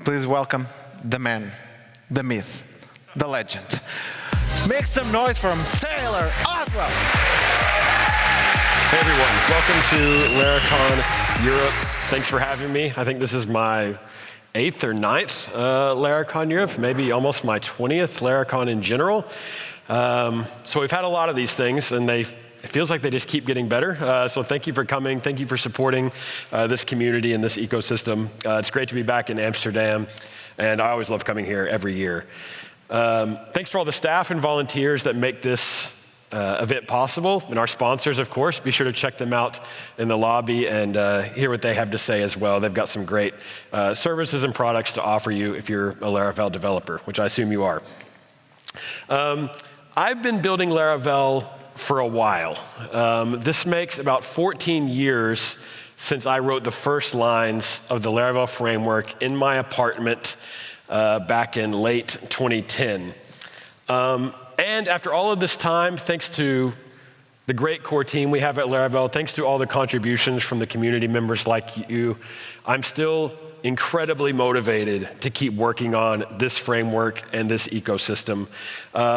Please welcome the man, the myth, the legend. Make some noise from Taylor Otwell. Hey everyone, welcome to LARACON Europe. Thanks for having me. I think this is my 8th or 9th LARACON Europe, maybe almost my 20th LARACON in general. So we've had a lot of these things, and it feels like they just keep getting better. So thank you for coming. Thank you for supporting this community and this ecosystem. It's great to be back in Amsterdam, and I always love coming here every year. Thanks to all the staff and volunteers that make this event possible, and our sponsors, of course. Be sure to check them out in the lobby and hear what they have to say as well. They've got some great services and products to offer you if you're a Laravel developer, which I assume you are. I've been building Laravel for a while. This makes about 14 years since I wrote the first lines of the Laravel framework in my apartment back in late 2010. And after all of this time, thanks to the great core team we have at Laravel, thanks to all the contributions from the community members like you, I'm still incredibly motivated to keep working on this framework and this ecosystem.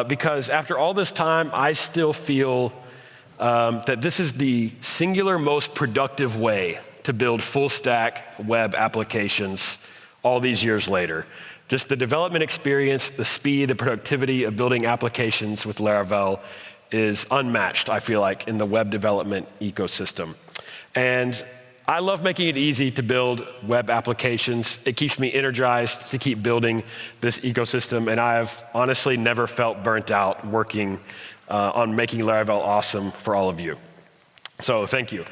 Because after all this time, I still feel that this is the singular most productive way to build full stack web applications all these years later. Just the development experience, the speed, the productivity of building applications with Laravel is unmatched, I feel like, in the web development ecosystem. And I love making it easy to build web applications. It keeps me energized to keep building this ecosystem, and I have honestly never felt burnt out working on making Laravel awesome for all of you. So thank you.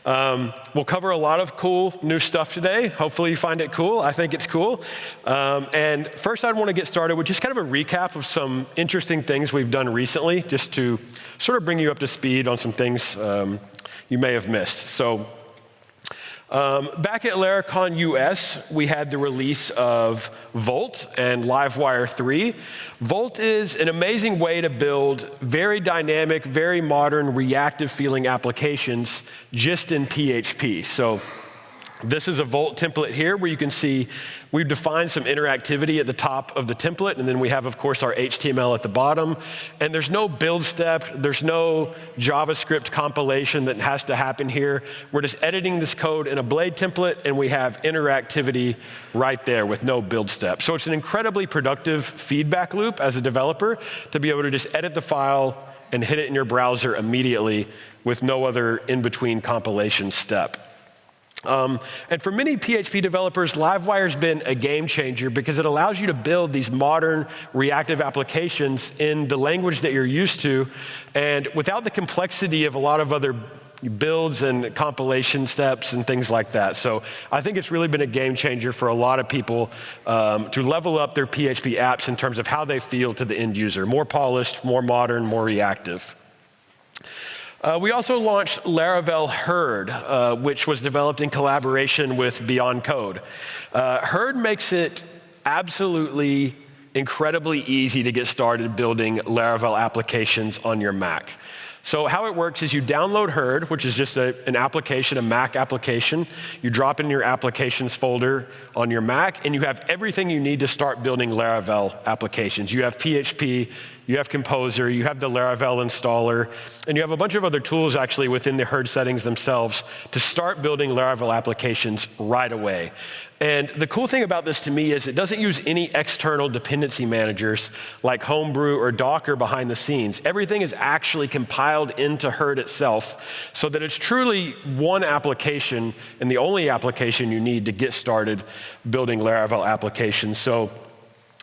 We'll cover a lot of cool new stuff today. Hopefully you find it cool. I think it's cool. And first I'd want to get started with just kind of a recap of some interesting things we've done recently, just to sort of bring you up to speed on some things you may have missed. So back at LARACON US, we had the release of Volt and Livewire 3. Volt is an amazing way to build very dynamic, very modern, reactive feeling applications just in PHP. So this is a Volt template here where you can see we've defined some interactivity at the top of the template, and then we have, of course, our HTML at the bottom. And there's no build step, there's no JavaScript compilation that has to happen here. We're just editing this code in a Blade template, and we have interactivity right there with no build step. So it's an incredibly productive feedback loop as a developer to be able to just edit the file and hit it in your browser immediately with no other in-between compilation step. And for many PHP developers, Livewire's been a game changer because it allows you to build these modern reactive applications in the language that you're used to, and without the complexity of a lot of other builds and compilation steps and things like that. So I think it's really been a game changer for a lot of people to level up their PHP apps in terms of how they feel to the end user. More polished, more modern, more reactive. We also launched Laravel Herd, which was developed in collaboration with Beyond Code. Herd makes it absolutely incredibly easy to get started building Laravel applications on your Mac. So how it works is you download Herd, which is just an application, a Mac application. You drop it in your applications folder on your Mac, and you have everything you need to start building Laravel applications. You have PHP, you have Composer, you have the Laravel installer, and you have a bunch of other tools actually within the Herd settings themselves to start building Laravel applications right away. And the cool thing about this to me is it doesn't use any external dependency managers like Homebrew or Docker behind the scenes. Everything is actually compiled into Herd itself so that it's truly one application and the only application you need to get started building Laravel applications. So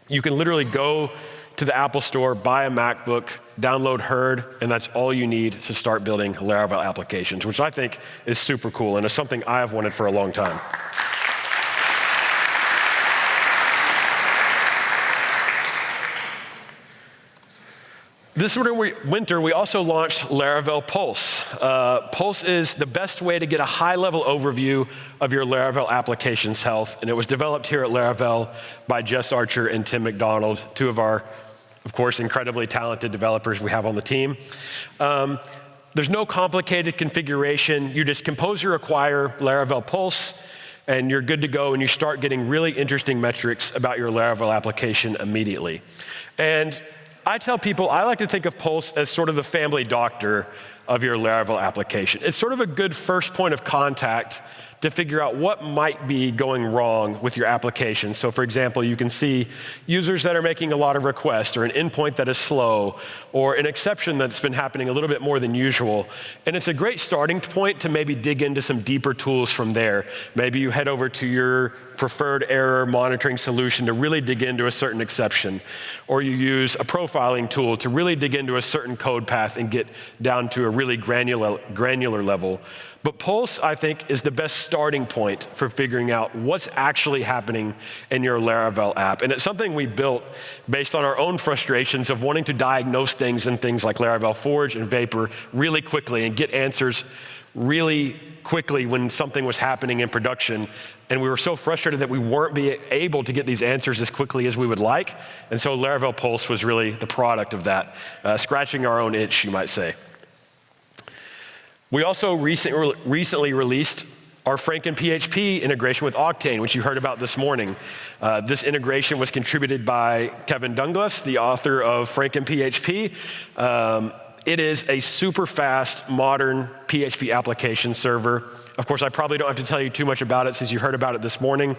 you can literally go to the Apple Store, buy a MacBook, download Herd, and that's all you need to start building Laravel applications, which I think is super cool and is something I have wanted for a long time. This winter, we also launched Laravel Pulse. Pulse is the best way to get a high-level overview of your Laravel application's health, and it was developed here at Laravel by Jess Archer and Tim McDonald, two of our, of course, incredibly talented developers we have on the team. There's no complicated configuration. You just compose or acquire Laravel Pulse, and you're good to go, and you start getting really interesting metrics about your Laravel application immediately. And I tell people, I like to think of Pulse as sort of the family doctor of your Laravel application. It's sort of a good first point of contact to figure out what might be going wrong with your application. So for example, you can see users that are making a lot of requests, or an endpoint that is slow, or an exception that's been happening a little bit more than usual. And it's a great starting point to maybe dig into some deeper tools from there. Maybe you head over to your preferred error monitoring solution to really dig into a certain exception. Or you use a profiling tool to really dig into a certain code path and get down to a really granular level. But Pulse, I think, is the best starting point for figuring out what's actually happening in your Laravel app. And it's something we built based on our own frustrations of wanting to diagnose things in things like Laravel Forge and Vapor really quickly and get answers really quickly when something was happening in production. And we were so frustrated that we weren't able to get these answers as quickly as we would like. And so Laravel Pulse was really the product of that, scratching our own itch, you might say. We also recently released our Franken PHP integration with Octane, which you heard about this morning. This integration was contributed by Kevin Douglas, the author of Franken PHP. It is a super fast, modern PHP application server. Of course, I probably don't have to tell you too much about it since you heard about it this morning,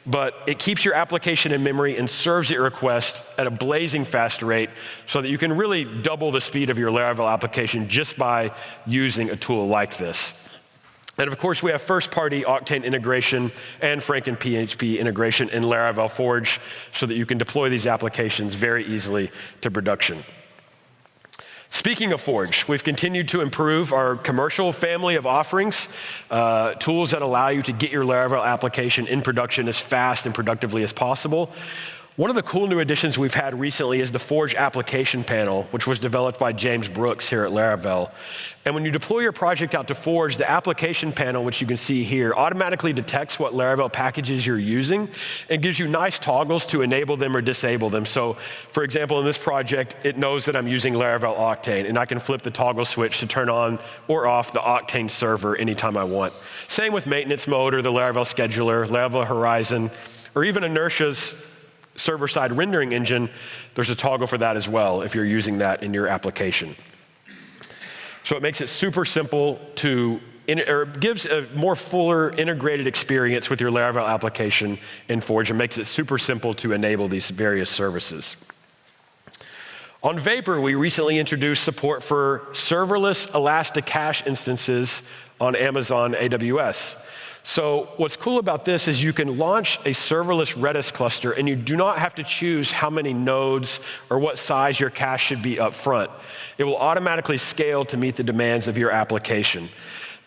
but it keeps your application in memory and serves your request at a blazing fast rate so that you can really double the speed of your Laravel application just by using a tool like this. And of course, we have first-party Octane integration and Franken PHP integration in Laravel Forge so that you can deploy these applications very easily to production. Speaking of Forge, we've continued to improve our commercial family of offerings, tools that allow you to get your Laravel application in production as fast and productively as possible. One of the cool new additions we've had recently is the Forge application panel, which was developed by James Brooks here at Laravel. And when you deploy your project out to Forge, the application panel, which you can see here, automatically detects what Laravel packages you're using and gives you nice toggles to enable them or disable them. So, for example, in this project, it knows that I'm using Laravel Octane, and I can flip the toggle switch to turn on or off the Octane server anytime I want. Same with maintenance mode or the Laravel scheduler, Laravel Horizon, or even Inertia's server-side rendering engine. There's a toggle for that as well if you're using that in your application. So it makes it super simple to, or gives a more fuller integrated experience with your Laravel application in Forge and makes it super simple to enable these various services. On Vapor, we recently introduced support for serverless Elasticache instances on Amazon AWS. So what's cool about this is you can launch a serverless Redis cluster and you do not have to choose how many nodes or what size your cache should be up front. It will automatically scale to meet the demands of your application.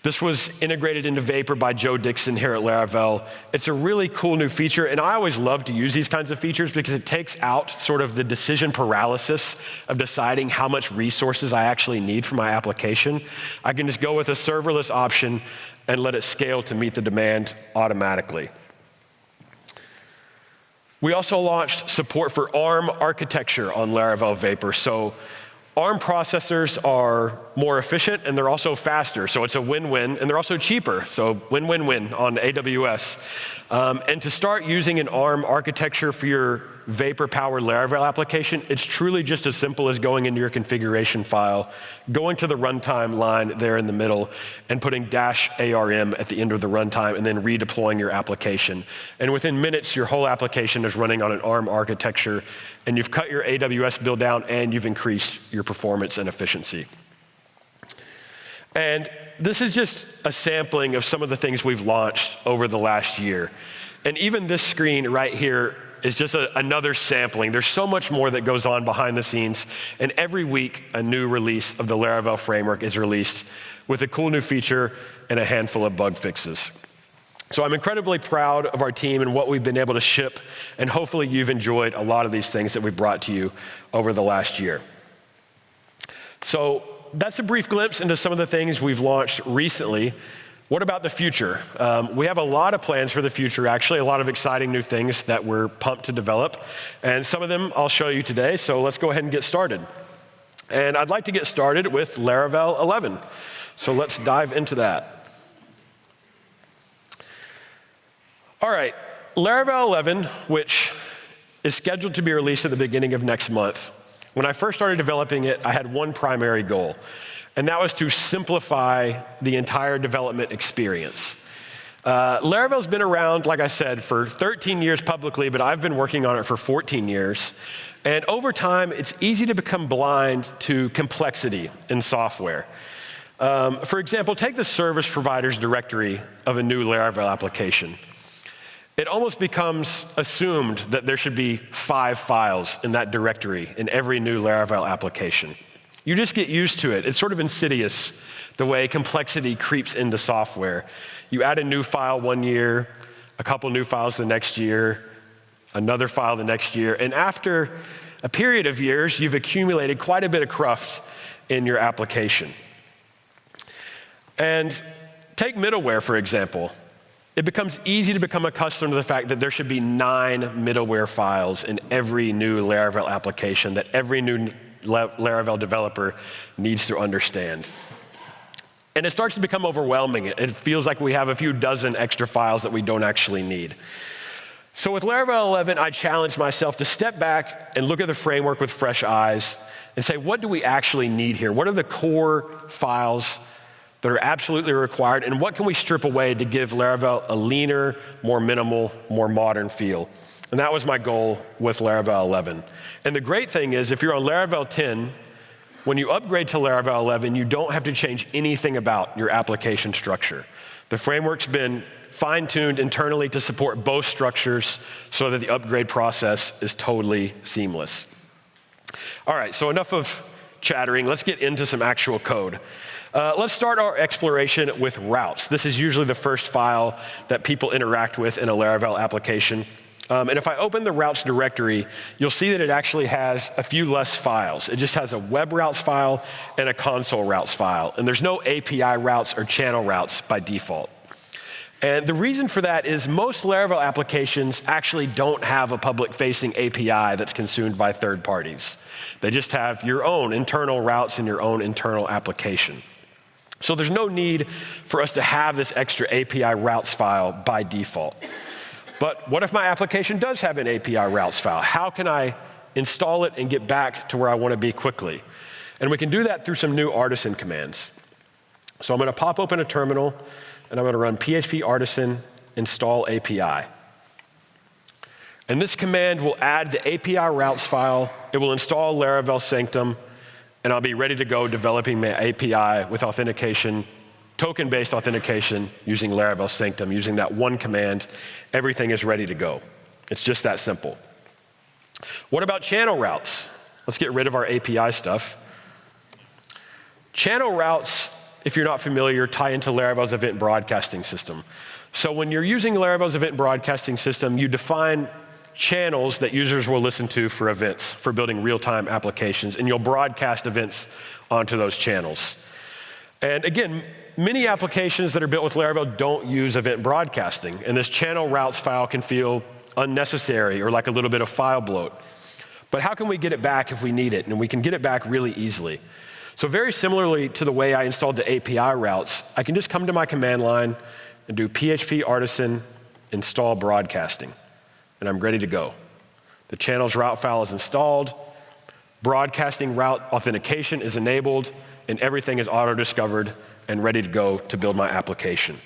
This was integrated into Vapor by Joe Dixon here at Laravel. It's a really cool new feature, and I always love to use these kinds of features because it takes out sort of the decision paralysis of deciding how much resources I actually need for my application. I can just go with a serverless option and let it scale to meet the demand automatically. We also launched support for ARM architecture on Laravel Vapor. So ARM processors are more efficient and they're also faster, so it's a win-win, and they're also cheaper, so win-win-win on AWS. And to start using an ARM architecture for your Vapor-powered Laravel application, it's truly just as simple as going into your configuration file, going to the runtime line there in the middle, and putting -ARM at the end of the runtime, and then redeploying your application. And within minutes, your whole application is running on an ARM architecture, and you've cut your AWS bill down, and you've increased your performance and efficiency. And this is just a sampling of some of the things we've launched over the last year. And even this screen right here is just another sampling. There's so much more that goes on behind the scenes, and every week a new release of the Laravel framework is released with a cool new feature and a handful of bug fixes. So I'm incredibly proud of our team and what we've been able to ship, and hopefully you've enjoyed a lot of these things that we've brought to you over the last year. So that's a brief glimpse into some of the things we've launched recently. What about the future? We have a lot of plans for the future, actually, a lot of exciting new things that we're pumped to develop. And some of them I'll show you today, so let's go ahead and get started. And I'd like to get started with Laravel 11. So let's dive into that. All right, Laravel 11, which is scheduled to be released at the beginning of next month. When I first started developing it, I had one primary goal, and that was to simplify the entire development experience. Laravel's been around, like I said, for 13 years publicly, but I've been working on it for 14 years. And over time, it's easy to become blind to complexity in software. For example, take the service provider's directory of a new Laravel application. It almost becomes assumed that there should be 5 files in that directory in every new Laravel application. You just get used to it. It's sort of insidious, the way complexity creeps into software. You add a new file one year, a couple new files the next year, another file the next year, and after a period of years, you've accumulated quite a bit of cruft in your application. And take middleware, for example. It becomes easy to become accustomed to the fact that there should be 9 middleware files in every new Laravel application that every new Laravel developer needs to understand. And it starts to become overwhelming. It feels like we have a few dozen extra files that we don't actually need. So with Laravel 11, I challenged myself to step back and look at the framework with fresh eyes and say, what do we actually need here? What are the core files that are absolutely required, and what can we strip away to give Laravel a leaner, more minimal, more modern feel? And that was my goal with Laravel 11. And the great thing is, if you're on Laravel 10, when you upgrade to Laravel 11, you don't have to change anything about your application structure. The framework's been fine-tuned internally to support both structures so that the upgrade process is totally seamless. All right, so enough of chattering. Let's get into some actual code. Let's start our exploration with routes. This is usually the first file that people interact with in a Laravel application. And if I open the routes directory, you'll see that it actually has a few less files. It just has a web routes file and a console routes file. And there's no API routes or channel routes by default. And the reason for that is most Laravel applications actually don't have a public-facing API that's consumed by third parties. They just have your own internal routes and your own internal application. So there's no need for us to have this extra API routes file by default. But what if my application does have an API routes file? How can I install it and get back to where I want to be quickly? And we can do that through some new artisan commands. So I'm going to pop open a terminal, and I'm going to run PHP artisan install API. And this command will add the API routes file. It will install Laravel Sanctum, and I'll be ready to go developing my API with authentication, token-based authentication using Laravel Sanctum. Using that one command, everything is ready to go. It's just that simple. What about channel routes? Let's get rid of our API stuff. Channel routes, if you're not familiar, tie into Laravel's event broadcasting system. So when you're using Laravel's event broadcasting system, you define channels that users will listen to for events, for building real-time applications, and you'll broadcast events onto those channels. And again, many applications that are built with Laravel don't use event broadcasting, and this channel routes file can feel unnecessary or like a little bit of file bloat. But how can we get it back if we need it? And we can get it back really easily. So very similarly to the way I installed the API routes, I can just come to my command line and do PHP artisan install broadcasting, and I'm ready to go. The channel's route file is installed, broadcasting route authentication is enabled, and everything is auto-discovered and ready to go to build my application.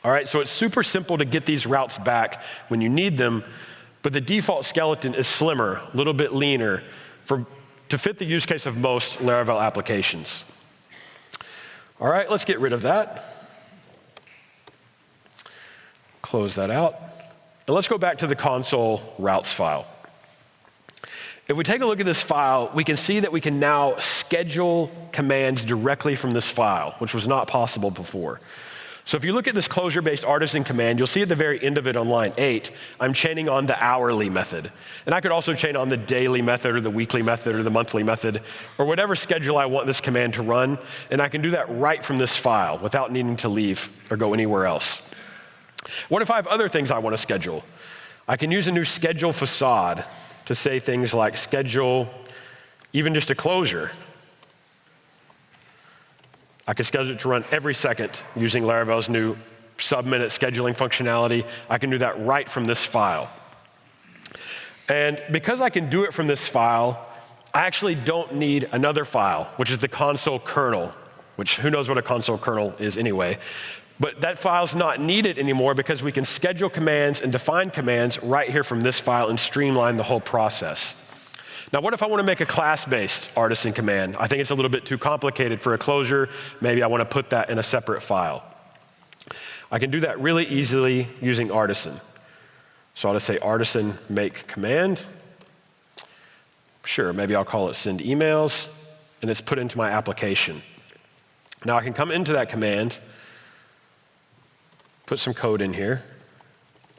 All right, so it's super simple to get these routes back when you need them, but the default skeleton is slimmer, a little bit leaner, to fit the use case of most Laravel applications. All right, let's get rid of that. Close that out. And let's go back to the console routes file. If we take a look at this file, we can see that we can now schedule commands directly from this file, which was not possible before. So if you look at this closure-based artisan command, you'll see at the very end of it on line 8, I'm chaining on the hourly method. And I could also chain on the daily method or the weekly method or the monthly method or whatever schedule I want this command to run. And I can do that right from this file without needing to leave or go anywhere else. What if I have other things I want to schedule? I can use a new schedule facade to say things like schedule, even just a closure. I could schedule it to run every second using Laravel's new sub-minute scheduling functionality, I can do that right from this file. And because I can do it from this file, I actually don't need another file, which is the console kernel, which who knows what a console kernel is anyway. But that file's not needed anymore because we can schedule commands and define commands right here from this file and streamline the whole process. Now, what if I want to make a class-based artisan command? I think it's a little bit too complicated for a closure. Maybe I want to put that in a separate file. I can do that really easily using artisan. So I'll just say artisan make command. Sure, maybe I'll call it send emails, and it's put into my application. Now I can come into that command, put some code in here,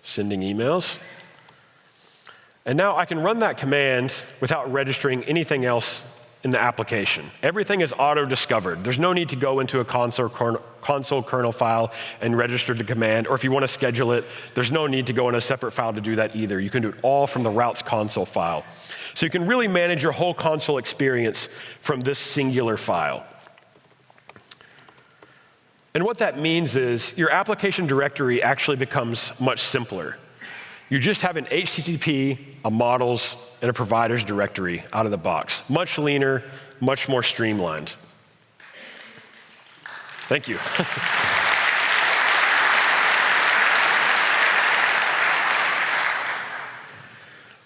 sending emails. And now I can run that command without registering anything else in the application. Everything is auto-discovered. There's no need to go into a console kernel file and register the command, or if you want to schedule it, there's no need to go in a separate file to do that either. You can do it all from the routes console file. So you can really manage your whole console experience from this singular file. And what that means is your application directory actually becomes much simpler. You just have an HTTP, a models, and a providers directory out of the box. Much leaner, much more streamlined. Thank you.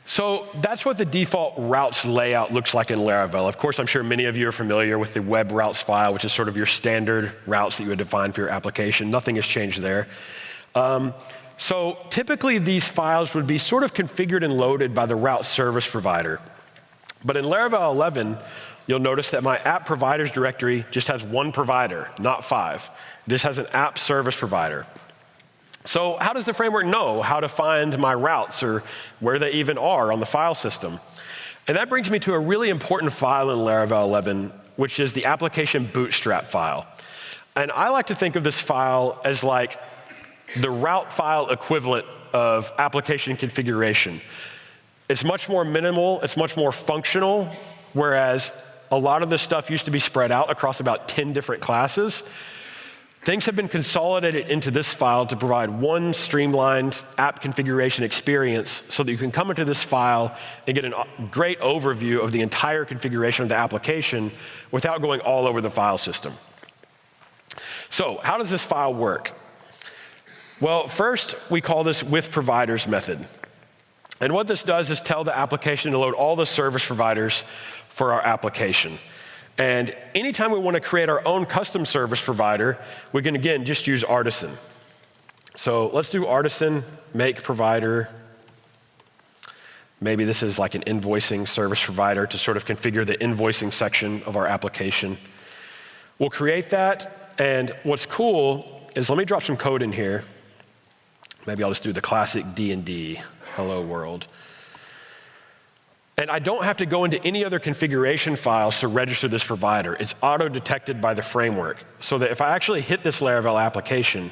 So that's what the default routes layout looks like in Laravel. Of course, I'm sure many of you are familiar with the web routes file, which is sort of your standard routes that you would define for your application. Nothing has changed there. So typically, these files would be sort of configured and loaded by the route service provider. But in Laravel 11, you'll notice that my app providers directory just has one provider, not 5. This has an app service provider. So how does the framework know how to find my routes or where they even are on the file system? And that brings me to a really important file in Laravel 11, which is the application Bootstrap file. And I like to think of this file as like the route file equivalent of application configuration. It's much more minimal, it's much more functional, whereas a lot of this stuff used to be spread out across about 10 different classes. Things have been consolidated into this file to provide one streamlined app configuration experience so that you can come into this file and get a great overview of the entire configuration of the application without going all over the file system. So how does this file work? Well, first, we call this with providers method. And what this does is tell the application to load all the service providers for our application. And anytime we want to create our own custom service provider, we can, again, just use artisan. So let's do artisan, make provider. Maybe this is like an invoicing service provider to sort of configure the invoicing section of our application. We'll create that, and what's cool is, let me drop some code in here. Maybe I'll just do the classic D&D, hello world. And I don't have to go into any other configuration files to register this provider. It's auto-detected by the framework, so that if I actually hit this Laravel application,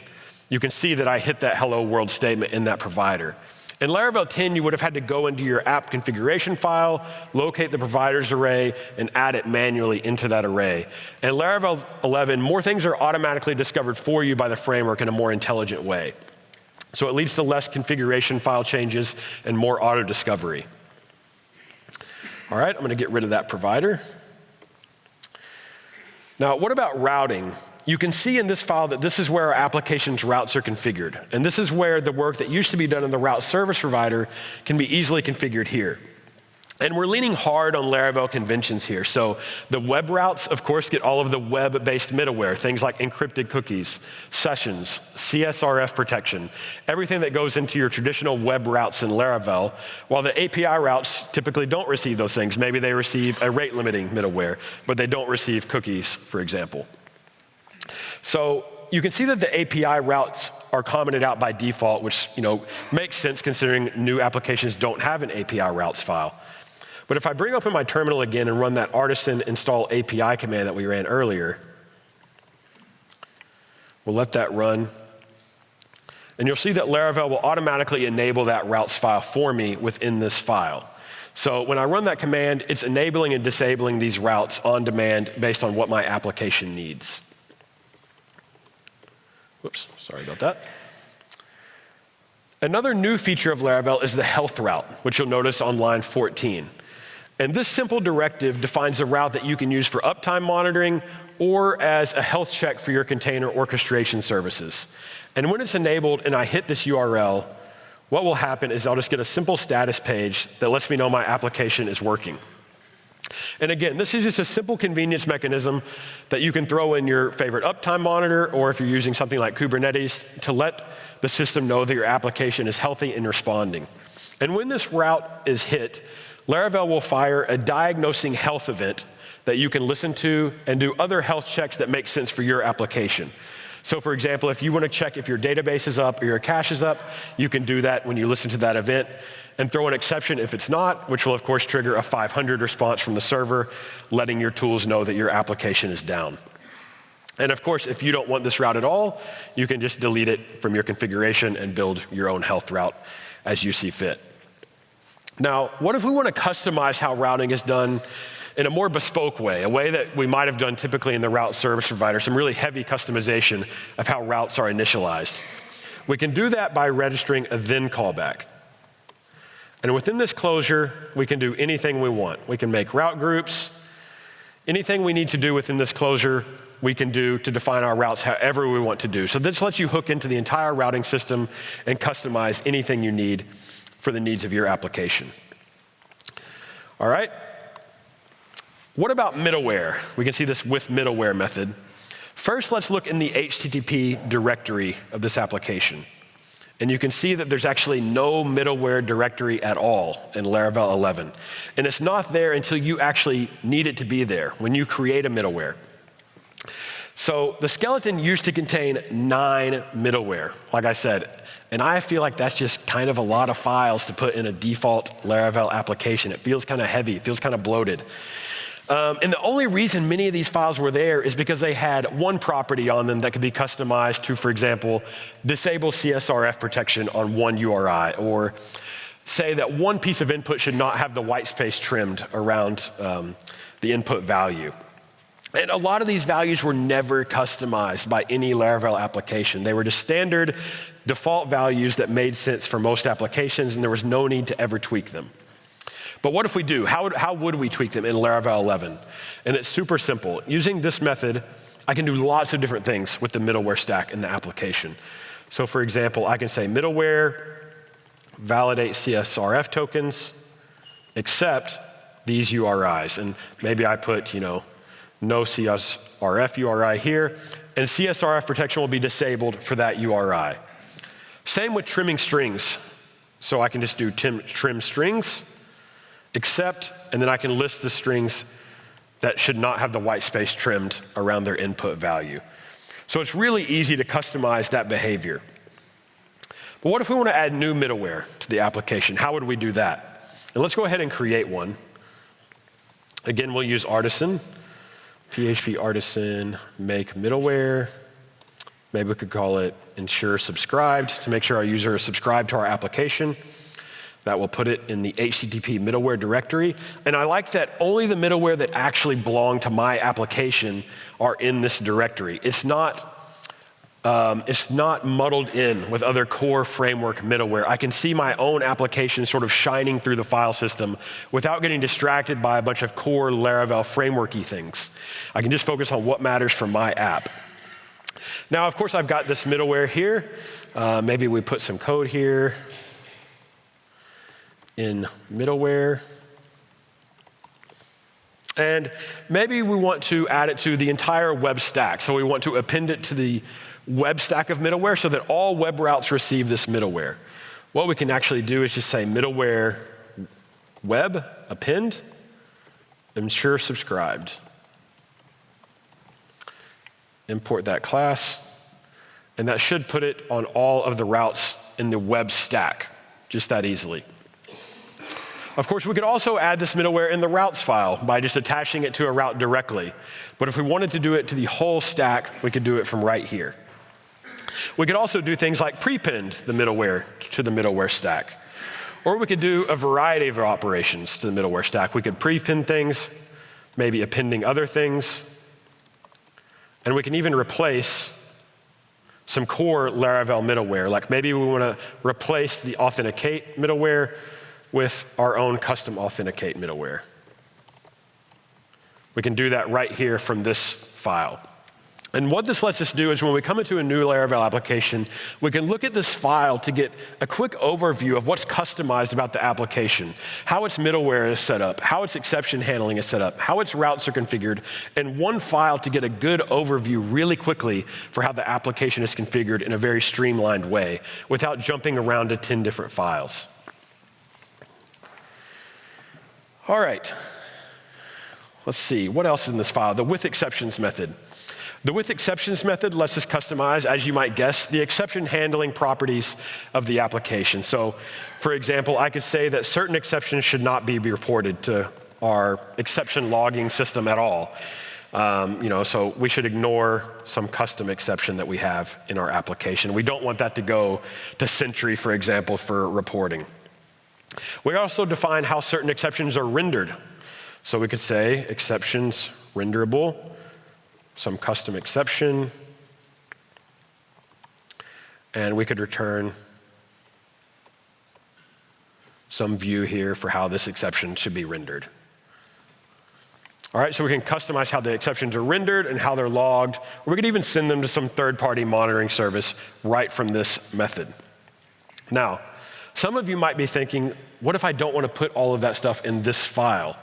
you can see that I hit that hello world statement in that provider. In Laravel 10, you would have had to go into your app configuration file, locate the providers array, and add it manually into that array. In Laravel 11, more things are automatically discovered for you by the framework in a more intelligent way. So it leads to less configuration file changes and more auto-discovery. All right, I'm going to get rid of that provider. Now, what about routing? You can see in this file that this is where our application's routes are configured. And this is where the work that used to be done in the route service provider can be easily configured here. And we're leaning hard on Laravel conventions here. So the web routes, of course, get all of the web-based middleware, things like encrypted cookies, sessions, CSRF protection, everything that goes into your traditional web routes in Laravel, while the API routes typically don't receive those things. Maybe they receive a rate-limiting middleware, but they don't receive cookies, for example. So you can see that the API routes are commented out by default, which makes sense considering new applications don't have an API routes file. But if I bring open my terminal again and run that artisan install API command that we ran earlier, we'll let that run. And you'll see that Laravel will automatically enable that routes file for me within this file. So when I run that command, it's enabling and disabling these routes on demand based on what my application needs. Whoops, sorry about that. Another new feature of Laravel is the health route, which you'll notice on line 14. And this simple directive defines a route that you can use for uptime monitoring or as a health check for your container orchestration services. And when it's enabled and I hit this URL, what will happen is I'll just get a simple status page that lets me know my application is working. And again, this is just a simple convenience mechanism that you can throw in your favorite uptime monitor, or if you're using something like Kubernetes, to let the system know that your application is healthy and responding. And when this route is hit, Laravel will fire a diagnosing health event that you can listen to and do other health checks that make sense for your application. So for example, if you want to check if your database is up or your cache is up, you can do that when you listen to that event and throw an exception if it's not, which will of course trigger a 500 response from the server, letting your tools know that your application is down. And of course, if you don't want this route at all, you can just delete it from your configuration and build your own health route as you see fit. Now, what if we want to customize how routing is done in a more bespoke way, a way that we might have done typically in the route service provider, some really heavy customization of how routes are initialized? We can do that by registering a then callback. And within this closure, we can do anything we want. We can make route groups. Anything we need to do within this closure, we can do to define our routes however we want to do. So this lets you hook into the entire routing system and customize anything you need for the needs of your application. All right. What about middleware? We can see this with middleware method. First, let's look in the HTTP directory of this application. And you can see that there's actually no middleware directory at all in Laravel 11. And it's not there until you actually need it to be there, when you create a middleware. So the skeleton used to contain 9 middleware, like I said. And I feel like that's just kind of a lot of files to put in a default Laravel application. It feels kind of heavy, it feels kind of bloated. And the only reason many of these files were there is because they had one property on them that could be customized to, for example, disable CSRF protection on one URI, or say that one piece of input should not have the white space trimmed around the input value. And a lot of these values were never customized by any Laravel application. They were just standard default values that made sense for most applications, and there was no need to ever tweak them. But what if we do? How would we tweak them in Laravel 11? And it's super simple. Using this method, I can do lots of different things with the middleware stack in the application. So for example, I can say middleware, validate CSRF tokens, except these URIs. And maybe I put, no CSRF URI here, and CSRF protection will be disabled for that URI. Same with trimming strings. So I can just do trim strings, except, and then I can list the strings that should not have the white space trimmed around their input value. So it's really easy to customize that behavior. But what if we want to add new middleware to the application? How would we do that? And let's go ahead and create one. Again, we'll use artisan, PHP artisan, make middleware. Maybe we could call it ensure subscribed to make sure our user is subscribed to our application. That will put it in the HTTP middleware directory. And I like that only the middleware that actually belong to my application are in this directory. It's not muddled in with other core framework middleware. I can see my own application sort of shining through the file system without getting distracted by a bunch of core Laravel frameworky things. I can just focus on what matters for my app. Now, of course, I've got this middleware here. Maybe we put some code here in middleware. And maybe we want to add it to the entire web stack. So we want to append it to the web stack of middleware so that all web routes receive this middleware. What we can actually do is just say middleware web append, ensure subscribed. Import that class, and that should put it on all of the routes in the web stack, just that easily. Of course, we could also add this middleware in the routes file by just attaching it to a route directly. But if we wanted to do it to the whole stack, we could do it from right here. We could also do things like prepend the middleware to the middleware stack. Or we could do a variety of operations to the middleware stack. We could prepend things, maybe appending other things. And we can even replace some core Laravel middleware, like maybe we want to replace the authenticate middleware with our own custom authenticate middleware. We can do that right here from this file. And what this lets us do is when we come into a new Laravel application, we can look at this file to get a quick overview of what's customized about the application, how its middleware is set up, how its exception handling is set up, how its routes are configured, and one file to get a good overview really quickly for how the application is configured in a very streamlined way without jumping around to 10 different files. All right, let's see, what else is in this file? The with exceptions method. The with exceptions method lets us customize, as you might guess, the exception handling properties of the application. So, for example, I could say that certain exceptions should not be reported to our exception logging system at all. So we should ignore some custom exception that we have in our application. We don't want that to go to Sentry, for example, for reporting. We also define how certain exceptions are rendered. So we could say exceptions renderable, some custom exception, and we could return some view here for how this exception should be rendered. All right, so we can customize how the exceptions are rendered and how they're logged, or we could even send them to some third-party monitoring service right from this method. Now, some of you might be thinking, what if I don't want to put all of that stuff in this file?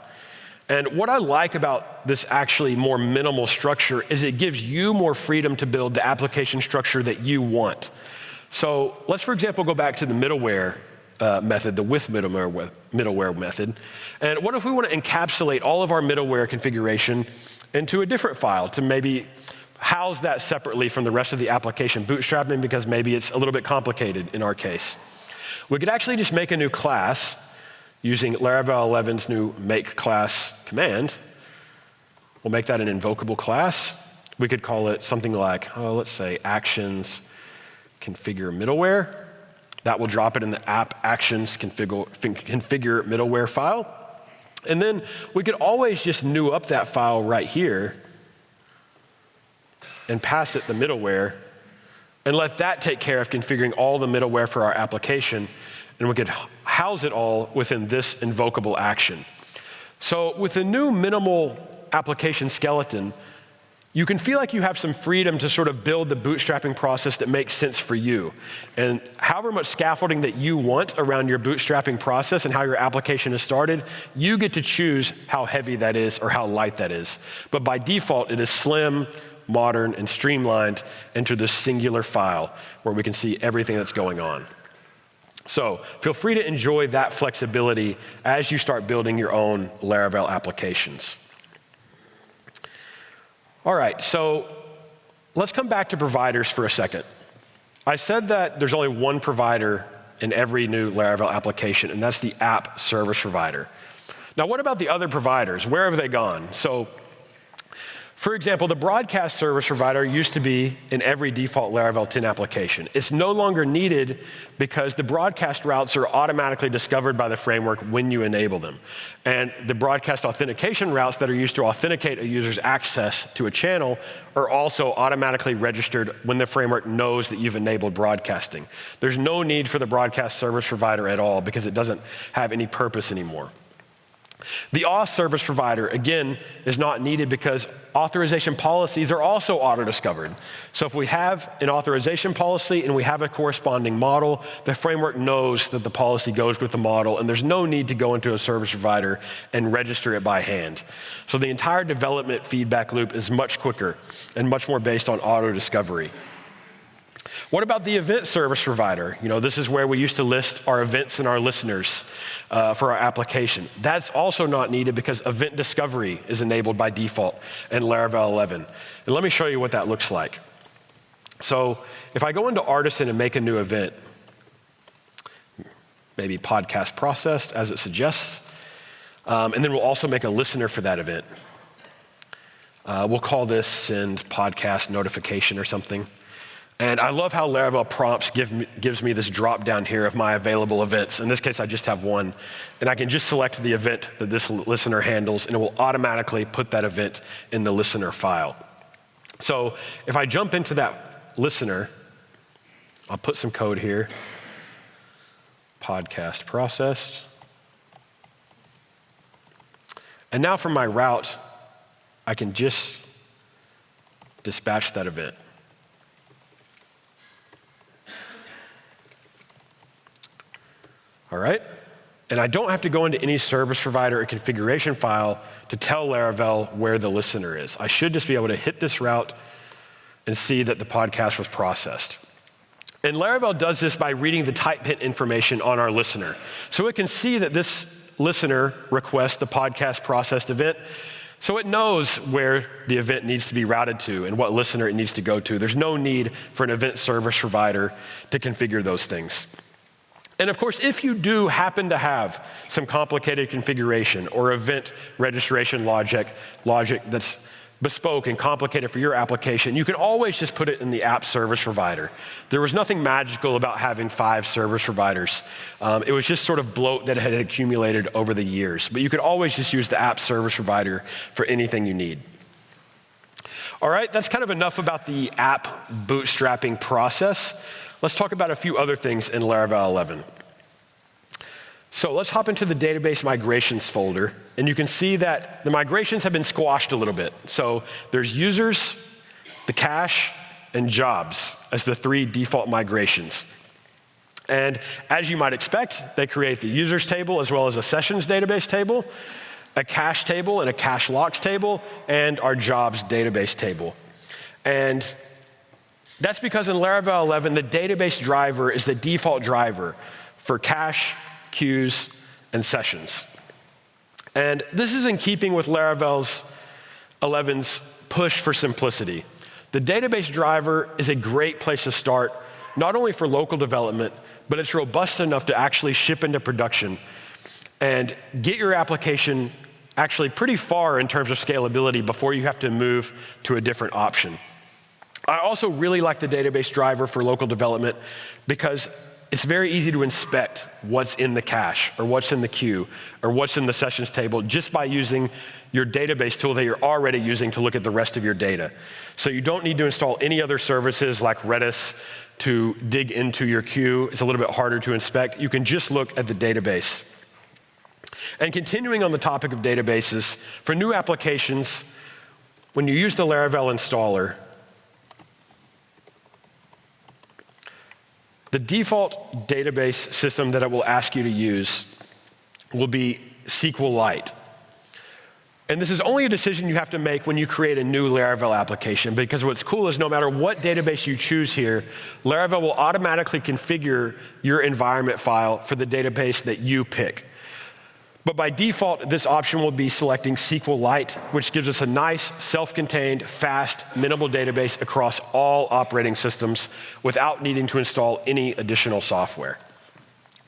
And what I like about this actually more minimal structure is it gives you more freedom to build the application structure that you want. So let's, for example, go back to the middleware method, the with middleware method. And what if we want to encapsulate all of our middleware configuration into a different file to maybe house that separately from the rest of the application bootstrapping because maybe it's a little bit complicated in our case? We could actually just make a new class using Laravel 11's new make class command. We'll make that an invocable class. We could call it something like, let's say actions configure middleware. That will drop it in the app actions configure middleware file. And then we could always just new up that file right here and pass it the middleware and let that take care of configuring all the middleware for our application. And we could house it all within this invocable action. So with a new minimal application skeleton, you can feel like you have some freedom to sort of build the bootstrapping process that makes sense for you. And however much scaffolding that you want around your bootstrapping process and how your application is started, you get to choose how heavy that is or how light that is. But by default, it is slim, modern, and streamlined into this singular file where we can see everything that's going on. So feel free to enjoy that flexibility as you start building your own Laravel applications. All right, so let's come back to providers for a second. I said that there's only one provider in every new Laravel application, and that's the app service provider. Now, what about the other providers? Where have they gone? So, for example, the broadcast service provider used to be in every default Laravel 10 application. It's no longer needed because the broadcast routes are automatically discovered by the framework when you enable them. And the broadcast authentication routes that are used to authenticate a user's access to a channel are also automatically registered when the framework knows that you've enabled broadcasting. There's no need for the broadcast service provider at all because it doesn't have any purpose anymore. The auth service provider, again, is not needed because authorization policies are also auto-discovered. So if we have an authorization policy and we have a corresponding model, the framework knows that the policy goes with the model, and there's no need to go into a service provider and register it by hand. So the entire development feedback loop is much quicker and much more based on auto-discovery. What about the event service provider? This is where we used to list our events and our listeners for our application. That's also not needed because event discovery is enabled by default in Laravel 11. And let me show you what that looks like. So if I go into Artisan and make a new event, maybe podcast processed as it suggests, and then we'll also make a listener for that event. We'll call this send podcast notification or something. And I love how Laravel prompts gives me this drop down here of my available events. In this case, I just have one. And I can just select the event that this listener handles, and it will automatically put that event in the listener file. So if I jump into that listener, I'll put some code here. Podcast processed. And now for my route, I can just dispatch that event. All right? And I don't have to go into any service provider or configuration file to tell Laravel where the listener is. I should just be able to hit this route and see that the podcast was processed. And Laravel does this by reading the type hint information on our listener. So it can see that this listener requests the podcast processed event, so it knows where the event needs to be routed to and what listener it needs to go to. There's no need for an event service provider to configure those things. And of course, if you do happen to have some complicated configuration or event registration logic that's bespoke and complicated for your application, you can always just put it in the app service provider. There was nothing magical about having 5 service providers. It was just sort of bloat that had accumulated over the years. But you could always just use the app service provider for anything you need. All right, that's kind of enough about the app bootstrapping process. Let's talk about a few other things in Laravel 11. So let's hop into the database migrations folder, and you can see that the migrations have been squashed a little bit. So there's users, the cache, and jobs as the 3 default migrations. And as you might expect, they create the users table as well as a sessions database table, a cache table and a cache locks table, and our jobs database table. And that's because in Laravel 11, the database driver is the default driver for cache, queues, and sessions. And this is in keeping with Laravel's 11's push for simplicity. The database driver is a great place to start, not only for local development, but it's robust enough to actually ship into production and get your application actually pretty far in terms of scalability before you have to move to a different option. I also really like the database driver for local development because it's very easy to inspect what's in the cache or what's in the queue or what's in the sessions table just by using your database tool that you're already using to look at the rest of your data. So you don't need to install any other services like Redis to dig into your queue. It's a little bit harder to inspect. You can just look at the database. And continuing on the topic of databases, for new applications, when you use the Laravel installer, the default database system that it will ask you to use will be SQLite. And this is only a decision you have to make when you create a new Laravel application, because what's cool is no matter what database you choose here, Laravel will automatically configure your environment file for the database that you pick. But by default, this option will be selecting SQLite, which gives us a nice, self-contained, fast, minimal database across all operating systems without needing to install any additional software.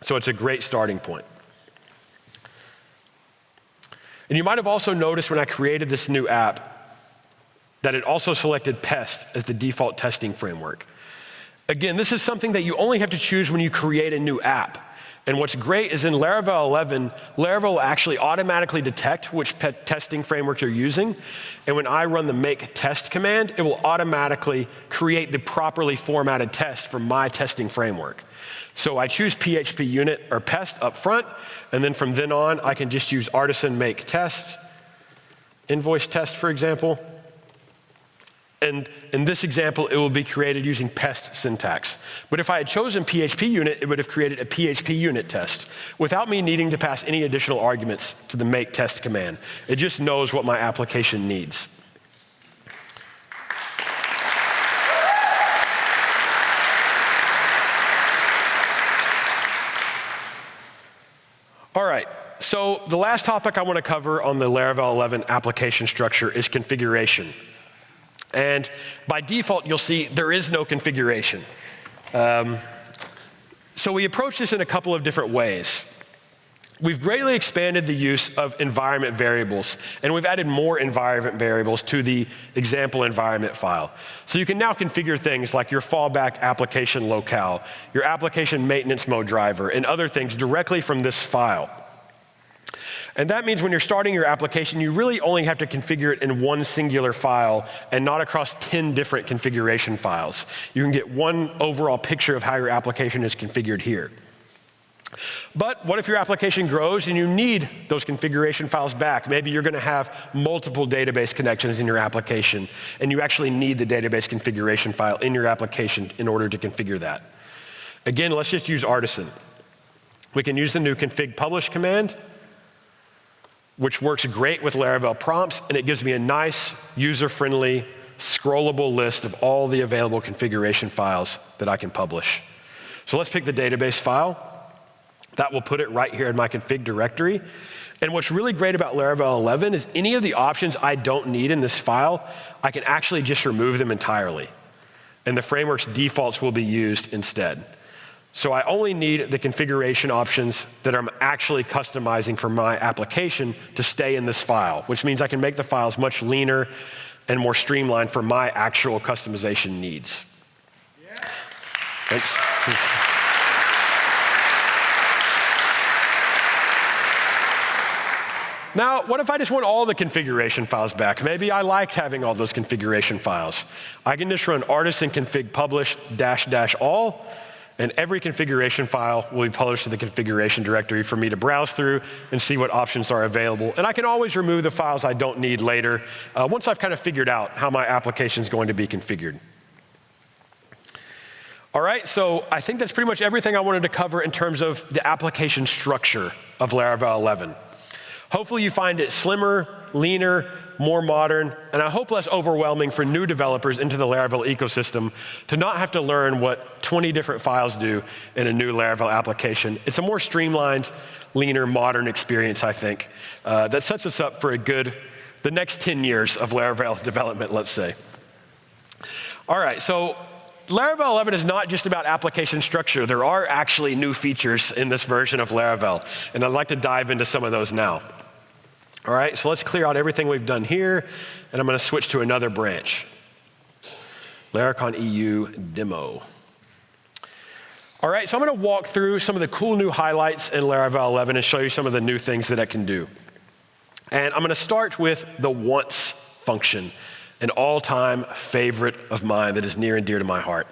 So it's a great starting point. And you might have also noticed when I created this new app that it also selected Pest as the default testing framework. Again, this is something that you only have to choose when you create a new app. And what's great is in Laravel 11, Laravel will actually automatically detect which testing framework you're using. And when I run the make test command, it will automatically create the properly formatted test for my testing framework. So I choose PHP unit or Pest up front, and then from then on, I can just use artisan make test, invoice test, for example. And in this example, it will be created using Pest syntax. But if I had chosen PHP unit, it would have created a PHP unit test without me needing to pass any additional arguments to the make test command. It just knows what my application needs. All right, so the last topic I want to cover on the Laravel 11 application structure is configuration. And by default, you'll see there is no configuration. So we approach this in a couple of different ways. We've greatly expanded the use of environment variables, and we've added more environment variables to the example environment file. So you can now configure things like your fallback application locale, your application maintenance mode driver, and other things directly from this file. And that means when you're starting your application, you really only have to configure it in one singular file and not across 10 different configuration files. You can get one overall picture of how your application is configured here. But what if your application grows and you need those configuration files back? Maybe you're going to have multiple database connections in your application, and you actually need the database configuration file in your application in order to configure that. Again, let's just use Artisan. We can use the new config publish command, which works great with Laravel prompts, and it gives me a nice, user-friendly, scrollable list of all the available configuration files that I can publish. So let's pick the database file. That will put it right here in my config directory. And what's really great about Laravel 11 is any of the options I don't need in this file, I can actually just remove them entirely. And the framework's defaults will be used instead. So I only need the configuration options that I'm actually customizing for my application to stay in this file, which means I can make the files much leaner and more streamlined for my actual customization needs. Yeah. Thanks. Now, what if I just want all the configuration files back? Maybe I liked having all those configuration files. I can just run artisan config publish -- all, and every configuration file will be published to the configuration directory for me to browse through and see what options are available. And I can always remove the files I don't need later, once I've kind of figured out how my application is going to be configured. All right, so I think that's pretty much everything I wanted to cover in terms of the application structure of Laravel 11. Hopefully you find it slimmer, leaner, more modern, and I hope less overwhelming for new developers into the Laravel ecosystem to not have to learn what 20 different files do in a new Laravel application. It's a more streamlined, leaner, modern experience, I think, that sets us up for the next 10 years of Laravel development, let's say. All right, so Laravel 11 is not just about application structure. There are actually new features in this version of Laravel, and I'd like to dive into some of those now. All right, so let's clear out everything we've done here, and I'm going to switch to another branch. LARACON EU demo. All right, so I'm going to walk through some of the cool new highlights in Laravel 11 and show you some of the new things that it can do. And I'm going to start with the once function, an all-time favorite of mine that is near and dear to my heart.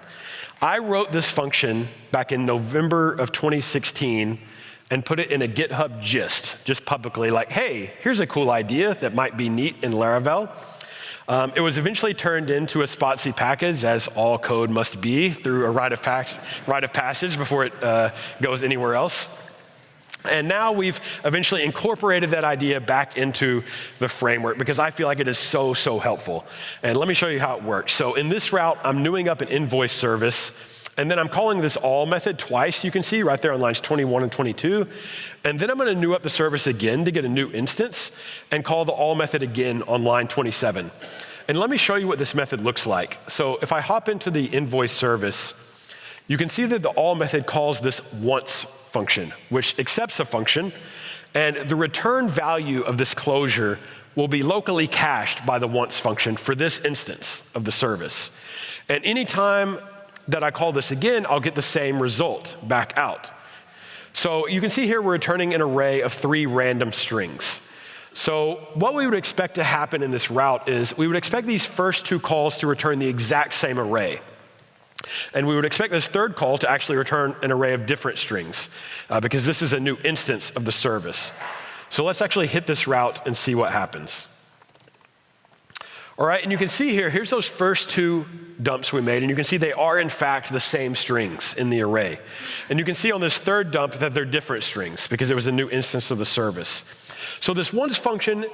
I wrote this function back in November of 2016 and put it in a GitHub gist, just publicly, like, hey, here's a cool idea that might be neat in Laravel. It was eventually turned into a Spotsy package, as all code must be, through a rite of passage before it goes anywhere else. And now we've eventually incorporated that idea back into the framework because I feel like it is so, so helpful. And let me show you how it works. So in this route, I'm newing up an invoice service, and then I'm calling this all method twice, you can see right there on lines 21 and 22. And then I'm going to new up the service again to get a new instance and call the all method again on line 27. And let me show you what this method looks like. So if I hop into the invoice service, you can see that the all method calls this once function, which accepts a function, and the return value of this closure will be locally cached by the once function for this instance of the service. And anytime that I call this again, I'll get the same result back out. So you can see here we're returning an array of 3 random strings. So what we would expect to happen in this route is we would expect these first 2 calls to return the exact same array. And we would expect this third call to actually return an array of different strings because this is a new instance of the service. So let's actually hit this route and see what happens. All right, and you can see here, here's those first 2 dumps we made, and you can see they are in fact the same strings in the array. And you can see on this third dump that they're different strings because it was a new instance of the service. So this once function,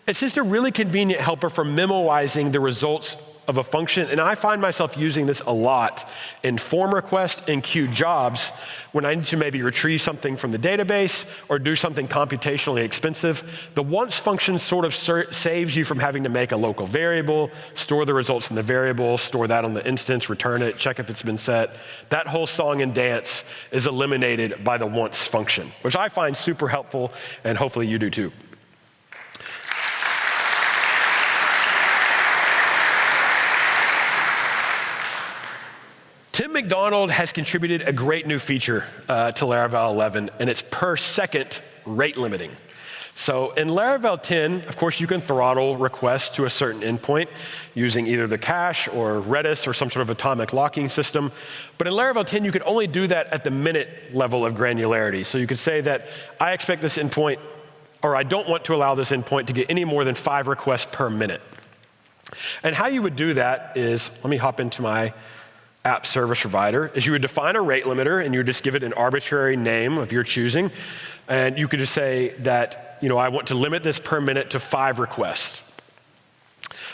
it's just a really convenient helper for memoizing the results of a function, and I find myself using this a lot in form requests and queue jobs when I need to maybe retrieve something from the database or do something computationally expensive. The once function sort of saves you from having to make a local variable, store the results in the variable, store that on the instance, return it, check if it's been set. That whole song and dance is eliminated by the once function, which I find super helpful, and hopefully you do too. Tim McDonald has contributed a great new feature to Laravel 11, and it's per second rate limiting. So in Laravel 10, of course, you can throttle requests to a certain endpoint using either the cache or Redis or some sort of atomic locking system. But in Laravel 10, you could only do that at the minute level of granularity. So you could say that I expect this endpoint, or I don't want to allow this endpoint to get any more than 5 requests per minute. And how you would do that is, let me hop into my app service provider, is you would define a rate limiter and you would just give it an arbitrary name of your choosing. And you could just say that, I want to limit this per minute to 5 requests.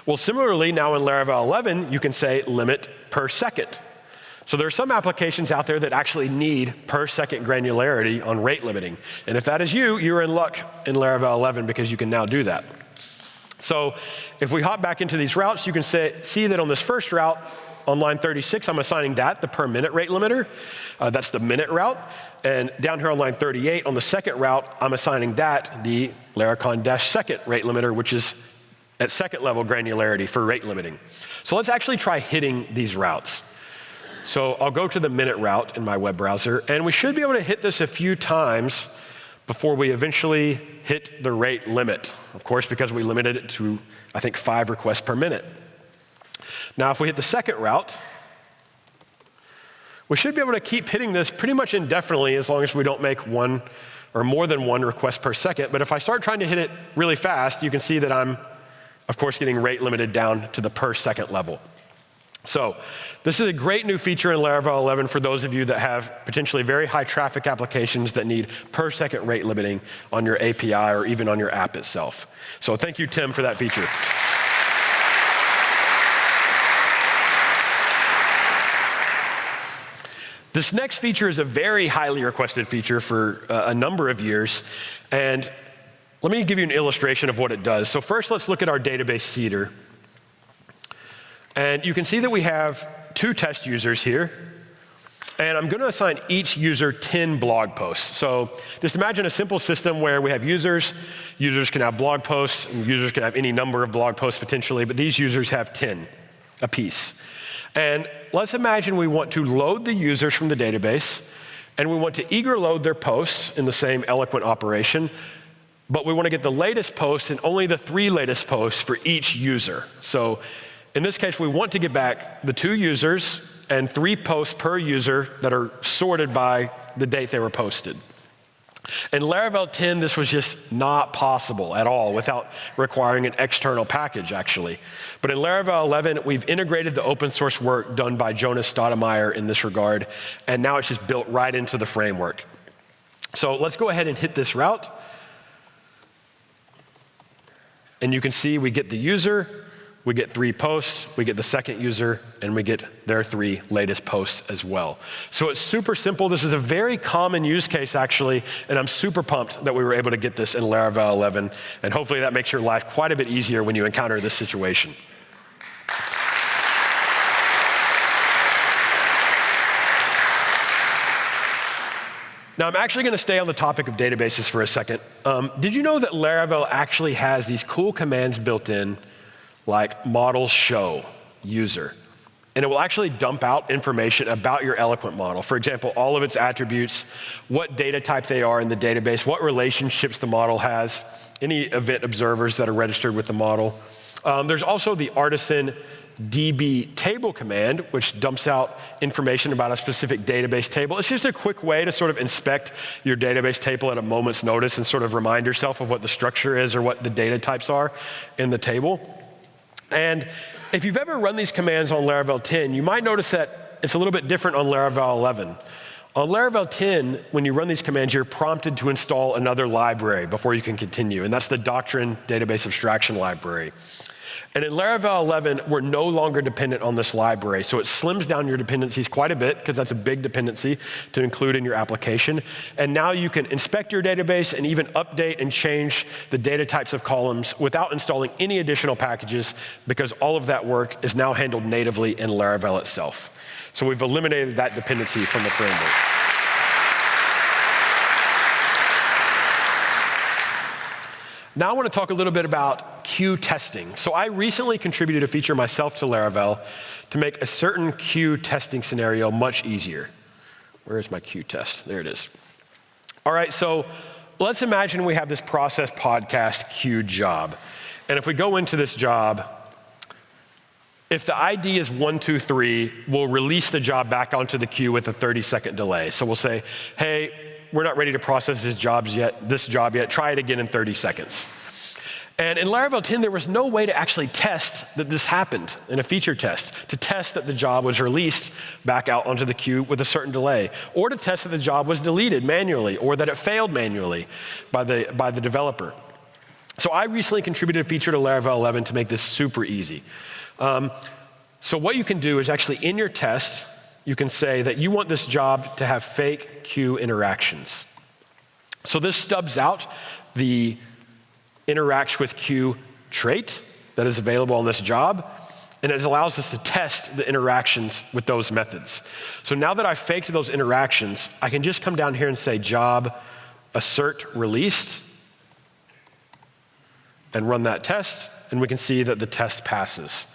Well, similarly, now in Laravel 11, you can say limit per second. So there are some applications out there that actually need per second granularity on rate limiting. And if that is you, you're in luck in Laravel 11 because you can now do that. So if we hop back into these routes, you can see that on this first route, on line 36, I'm assigning that the per minute rate limiter. That's the minute route. And down here on line 38, on the second route, I'm assigning that the laracon-second rate limiter, which is at second level granularity for rate limiting. So let's actually try hitting these routes. So I'll go to the minute route in my web browser, and we should be able to hit this a few times before we eventually hit the rate limit. Of course, because we limited it to, I think, 5 requests per minute. Now, if we hit the second route, we should be able to keep hitting this pretty much indefinitely as long as we don't make one or more than 1 request per second. But if I start trying to hit it really fast, you can see that I'm, of course, getting rate limited down to the per second level. So this is a great new feature in Laravel 11 for those of you that have potentially very high traffic applications that need per second rate limiting on your API or even on your app itself. So thank you, Tim, for that feature. This next feature is a very highly requested feature for a number of years. And let me give you an illustration of what it does. So first, let's look at our database seeder. And you can see that we have 2 test users here. And I'm going to assign each user 10 blog posts. So just imagine a simple system where we have users. Users can have blog posts, and users can have any number of blog posts potentially, but these users have 10 apiece. And let's imagine we want to load the users from the database, and we want to eager load their posts in the same eloquent operation, but we want to get the latest post and only the 3 latest posts for each user. So in this case, we want to get back the 2 users and 3 posts per user that are sorted by the date they were posted. In Laravel 10, this was just not possible at all without requiring an external package, actually. But in Laravel 11, we've integrated the open source work done by Jonas Stoudemire in this regard, and now it's just built right into the framework. So let's go ahead and hit this route. And you can see we get the user, we get 3 posts, we get the second user, and we get their 3 latest posts as well. So it's super simple. This is a very common use case, actually, and I'm super pumped that we were able to get this in Laravel 11, and hopefully that makes your life quite a bit easier when you encounter this situation. Now, I'm actually going to stay on the topic of databases for a second. Did you know that Laravel actually has these cool commands built in, like model show user? And it will actually dump out information about your eloquent model. For example, all of its attributes, what data type they are in the database, what relationships the model has, any event observers that are registered with the model. There's also the artisan db table command, which dumps out information about a specific database table. It's just a quick way to sort of inspect your database table at a moment's notice and sort of remind yourself of what the structure is or what the data types are in the table. And if you've ever run these commands on Laravel 10, you might notice that it's a little bit different on Laravel 11. On Laravel 10, when you run these commands, you're prompted to install another library before you can continue, and that's the Doctrine Database Abstraction Library. And in Laravel 11, we're no longer dependent on this library, so it slims down your dependencies quite a bit, because that's a big dependency to include in your application. And now you can inspect your database and even update and change the data types of columns without installing any additional packages, because all of that work is now handled natively in Laravel itself. So we've eliminated that dependency from the framework. Now I want to talk a little bit about queue testing. So I recently contributed a feature myself to Laravel to make a certain queue testing scenario much easier. Where is my queue test? There it is. All right, so let's imagine we have this process podcast queue job. And if we go into this job, if the ID is 123, we'll release the job back onto the queue with a 30-second delay. So we'll say, hey, we're not ready to process this job yet. Try it again in 30 seconds. And in Laravel 10, there was no way to actually test that this happened in a feature test, to test that the job was released back out onto the queue with a certain delay, or to test that the job was deleted manually, or that it failed manually by the developer. So I recently contributed a feature to Laravel 11 to make this super easy. So what you can do is actually in your test, you can say that you want this job to have fake queue interactions. So this stubs out the interacts with queue trait that is available on this job, and it allows us to test the interactions with those methods. So now that I've faked those interactions, I can just come down here and say job assert released and run that test, and we can see that the test passes.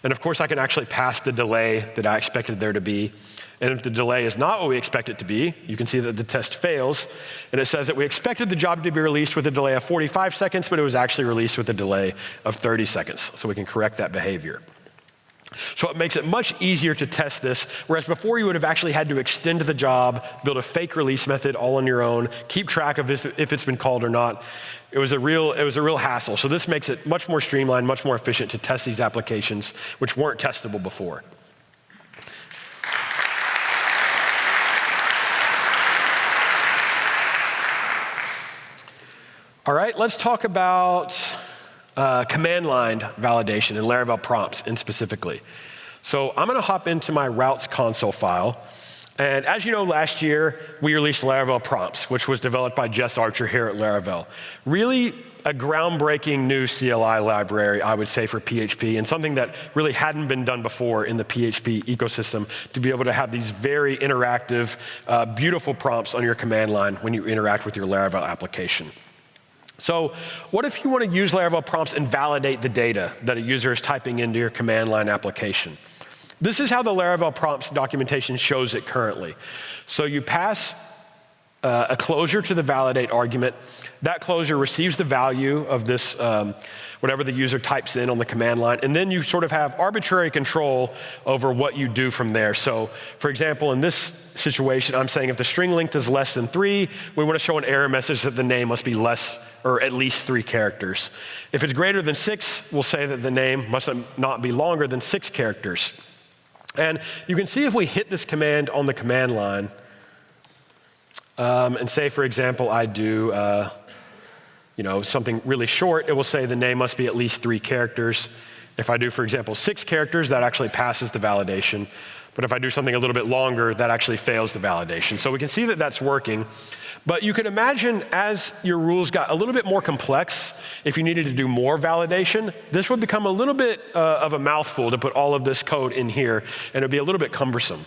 And of course, I can actually pass the delay that I expected there to be. And if the delay is not what we expect it to be, you can see that the test fails. And it says that we expected the job to be released with a delay of 45 seconds, but it was actually released with a delay of 30 seconds. So we can correct that behavior. So it makes it much easier to test this, whereas before you would have actually had to extend the job, build a fake release method all on your own, keep track of if it's been called or not. It was a real hassle. So this makes it much more streamlined, much more efficient to test these applications, which weren't testable before. All right, let's talk about command line validation and Laravel prompts in specifically. So I'm gonna hop into my routes console file. And as you know, last year, we released Laravel prompts, which was developed by Jess Archer here at Laravel. Really a groundbreaking new CLI library, I would say, for PHP, and something that really hadn't been done before in the PHP ecosystem, to be able to have these very interactive, beautiful prompts on your command line when you interact with your Laravel application. So what if you want to use Laravel prompts and validate the data that a user is typing into your command line application? This is how the Laravel prompts documentation shows it currently. So you pass a closure to the validate argument. That closure receives the value of this, whatever the user types in on the command line, and then you sort of have arbitrary control over what you do from there. So for example, in this situation, I'm saying if the string length is less than 3, we want to show an error message that the name must be less or at least 3 characters. If it's greater than 6, we'll say that the name must not be longer than 6 characters. And you can see if we hit this command on the command line, and say, for example, I do something really short, it will say the name must be at least 3 characters. If I do, for example, 6 characters, that actually passes the validation. But if I do something a little bit longer, that actually fails the validation. So we can see that that's working. But you can imagine as your rules got a little bit more complex, if you needed to do more validation, this would become a little bit of a mouthful to put all of this code in here, and it would be a little bit cumbersome.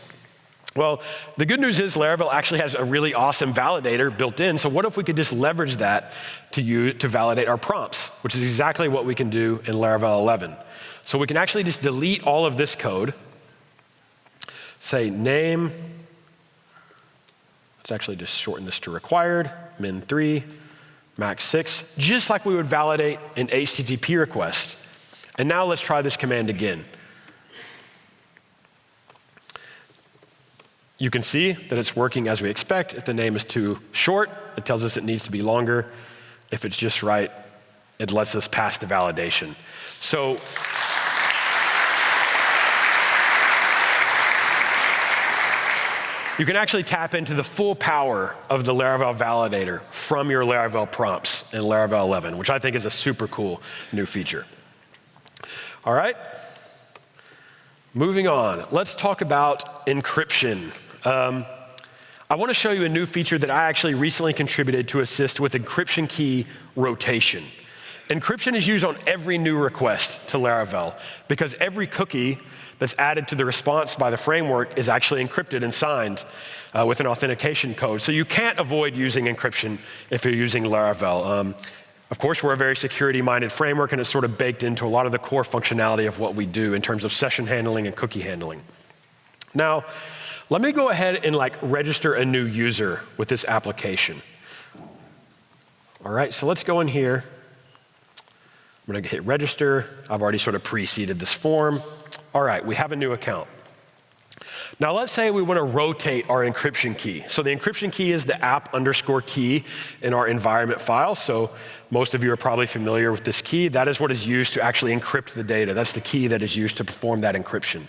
Well, the good news is Laravel actually has a really awesome validator built in, so what if we could just leverage that to validate our prompts, which is exactly what we can do in Laravel 11. So we can actually just delete all of this code, say name, let's actually just shorten this to required, min 3, max 6, just like we would validate an HTTP request. And now let's try this command again. You can see that it's working as we expect. If the name is too short, it tells us it needs to be longer. If it's just right, it lets us pass the validation. So you can actually tap into the full power of the Laravel validator from your Laravel prompts in Laravel 11, which I think is a super cool new feature. All right, moving on. Let's talk about encryption. I want to show you a new feature that I actually recently contributed to assist with encryption key rotation. Encryption is used on every new request to Laravel because every cookie that's added to the response by the framework is actually encrypted and signed with an authentication code. So you can't avoid using encryption if you're using Laravel. Of course, we're a very security-minded framework, and it's sort of baked into a lot of the core functionality of what we do in terms of session handling and cookie handling. Now, let me go ahead and register a new user with this application. All right, so let's go in here. I'm gonna hit register. I've already sort of preceded this form. All right, we have a new account. Now let's say we want to rotate our encryption key. So the encryption key is the app_key in our environment file. So most of you are probably familiar with this key. That is what is used to actually encrypt the data. That's the key that is used to perform that encryption.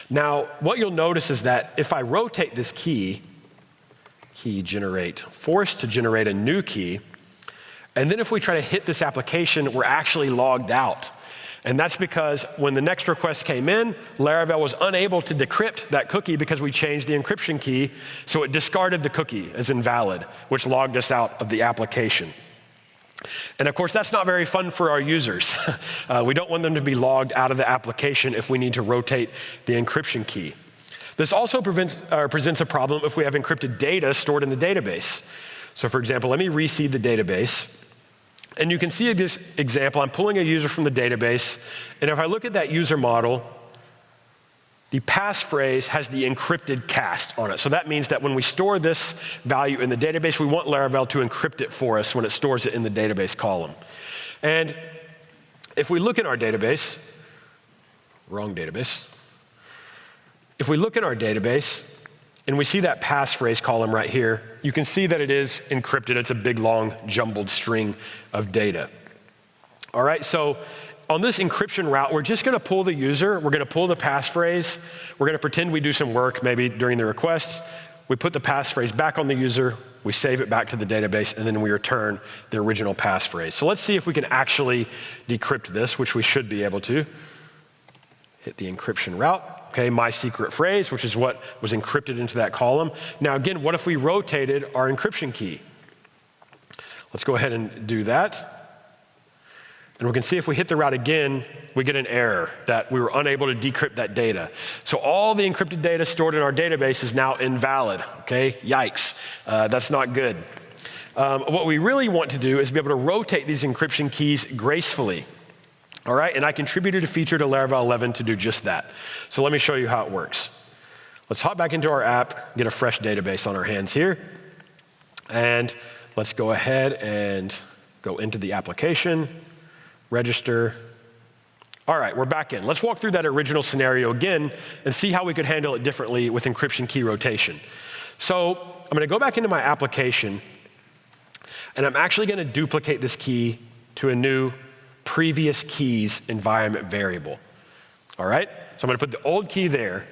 Now, what you'll notice is that if I rotate this key generate, force to generate a new key, and then if we try to hit this application, we're actually logged out. And that's because when the next request came in, Laravel was unable to decrypt that cookie because we changed the encryption key, so it discarded the cookie as invalid, which logged us out of the application. And of course, that's not very fun for our users. We don't want them to be logged out of the application if we need to rotate the encryption key. This also presents a problem if we have encrypted data stored in the database. So for example, let me reseed the database. And you can see this example. I'm pulling a user from the database, and if I look at that user model, the passphrase has the encrypted cast on it. So that means that when we store this value in the database, we want Laravel to encrypt it for us when it stores it in the database column. And if we look in our database, wrong database. If we look in our database, and we see that passphrase column right here, you can see that it is encrypted. It's a big, long, jumbled string of data. All right, so on this encryption route, we're just gonna pull the user, we're gonna pull the passphrase, we're gonna pretend we do some work maybe during the request, we put the passphrase back on the user, we save it back to the database, and then we return the original passphrase. So let's see if we can actually decrypt this, which we should be able to. Hit the encryption route. Okay, my secret phrase, which is what was encrypted into that column. Now again, what if we rotated our encryption key? Let's go ahead and do that. And we can see if we hit the route again, we get an error that we were unable to decrypt that data. So all the encrypted data stored in our database is now invalid, okay? Yikes, that's not good. What we really want to do is be able to rotate these encryption keys gracefully. All right, and I contributed a feature to Laravel 11 to do just that. So let me show you how it works. Let's hop back into our app, get a fresh database on our hands here. And let's go ahead and go into the application, register. All right, we're back in. Let's walk through that original scenario again and see how we could handle it differently with encryption key rotation. So I'm gonna go back into my application, and I'm actually gonna duplicate this key to a new previous keys environment variable. All right? So I'm gonna put the old key there.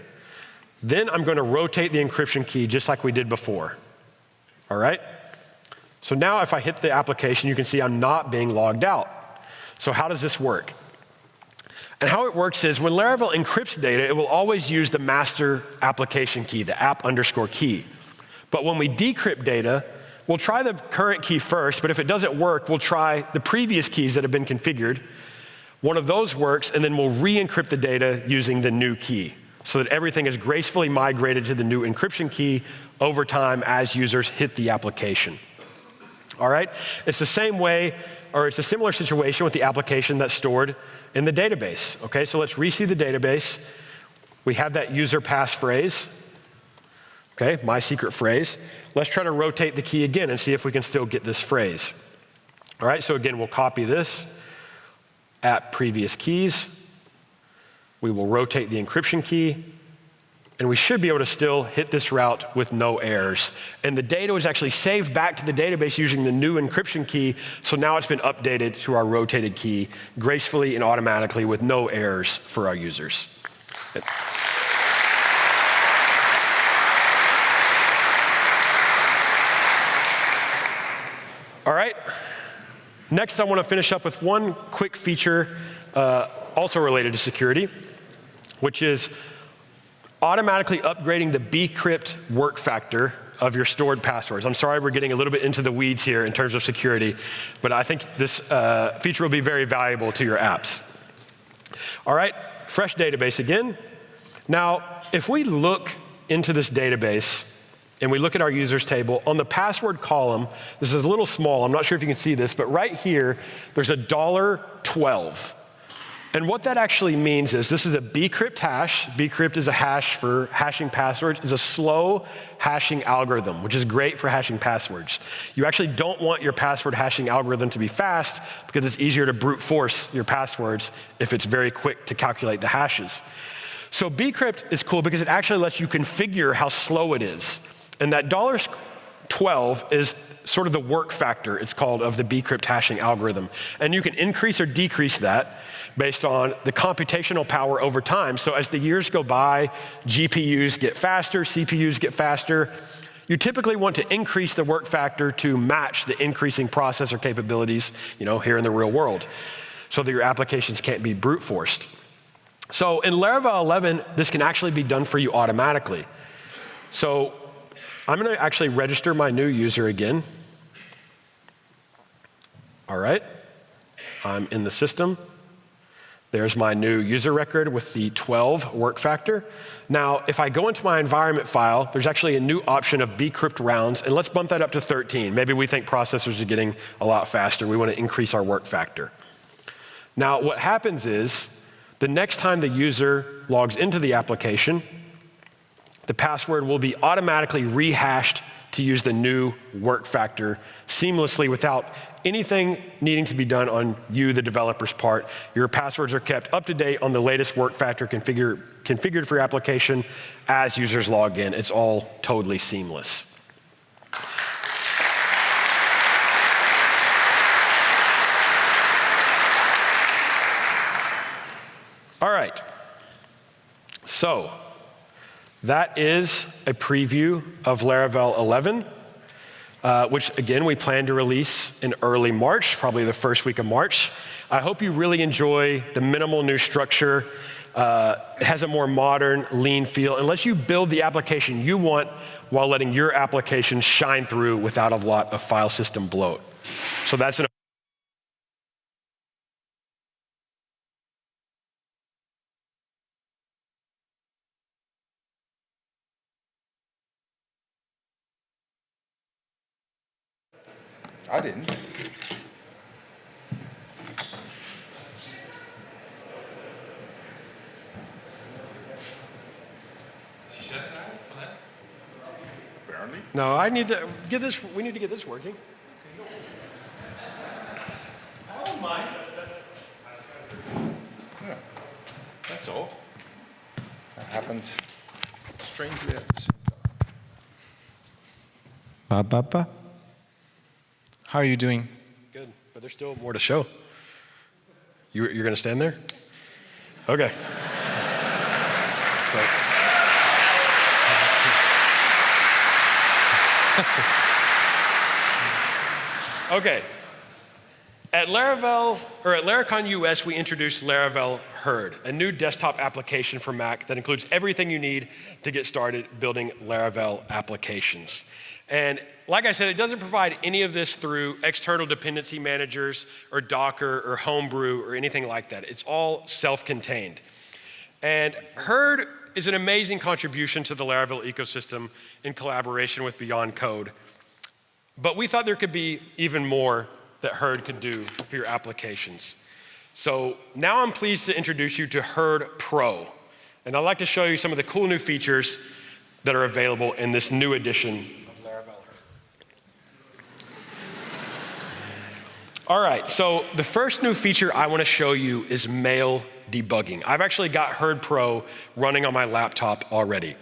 Then I'm gonna rotate the encryption key just like we did before. All right? So now if I hit the application, you can see I'm not being logged out. So how does this work? And how it works is when Laravel encrypts data, it will always use the master application key, the app_key. But when we decrypt data, we'll try the current key first, but if it doesn't work, we'll try the previous keys that have been configured. One of those works, and then we'll re-encrypt the data using the new key so that everything is gracefully migrated to the new encryption key over time as users hit the application. All right? It's the same way, or it's a similar situation with the application that's stored in the database. Okay, so let's reseed the database. We have that user passphrase. Okay, my secret phrase. Let's try to rotate the key again and see if we can still get this phrase. All right, so again, we'll copy this at previous keys. We will rotate the encryption key, and we should be able to still hit this route with no errors. And the data was actually saved back to the database using the new encryption key, so now it's been updated to our rotated key gracefully and automatically with no errors for our users. All right, next I want to finish up with one quick feature also related to security, which is automatically upgrading the bcrypt work factor of your stored passwords. I'm sorry we're getting a little bit into the weeds here in terms of security, but I think this feature will be very valuable to your apps. All right, fresh database again. Now, if we look into this database, and we look at our users table, on the password column, this is a little small, I'm not sure if you can see this, but right here, there's a $12. And what that actually means is this is a bcrypt hash. Bcrypt is a hash for hashing passwords. It's a slow hashing algorithm, which is great for hashing passwords. You actually don't want your password hashing algorithm to be fast because it's easier to brute force your passwords if it's very quick to calculate the hashes. So bcrypt is cool because it actually lets you configure how slow it is. And that $12 is sort of the work factor, it's called, of the bcrypt hashing algorithm. And you can increase or decrease that based on the computational power over time. So as the years go by, GPUs get faster, CPUs get faster. You typically want to increase the work factor to match the increasing processor capabilities, here in the real world, so that your applications can't be brute forced. So in Laravel 11, this can actually be done for you automatically. So I'm going to actually register my new user again. All right, I'm in the system. There's my new user record with the 12 work factor. Now, if I go into my environment file, there's actually a new option of bcrypt rounds, and let's bump that up to 13. Maybe we think processors are getting a lot faster. We want to increase our work factor. Now, what happens is, the next time the user logs into the application, the password will be automatically rehashed to use the new work factor seamlessly without anything needing to be done on you, the developer's part. Your passwords are kept up to date on the latest work factor configured for your application as users log in. It's all totally seamless. All right, so that is a preview of Laravel 11, which again, we plan to release in early March, probably the first week of March. I hope you really enjoy the minimal new structure. It has a more modern, lean feel, and lets you build the application you want while letting your application shine through without a lot of file system bloat. So that's an I didn't. Apparently. No, I need to get this. We need to get this working. I don't mind. Yeah, that's all. That happened strangely at the same time. Ba. How are you doing? Good, but there's still more to show. You're going to stand there? Okay. So. Okay. At Laravel, or at LARACON US, we introduced Laravel Herd, a new desktop application for Mac that includes everything you need to get started building Laravel applications. And like I said, it doesn't provide any of this through external dependency managers or Docker or Homebrew or anything like that. It's all self-contained. And Herd is an amazing contribution to the Laravel ecosystem in collaboration with Beyond Code. But we thought there could be even more that Herd could do for your applications. So now I'm pleased to introduce you to Herd Pro. And I'd like to show you some of the cool new features that are available in this new edition of Laravel Herd. All right, so the first new feature I want to show you is mail debugging. I've actually got Herd Pro running on my laptop already.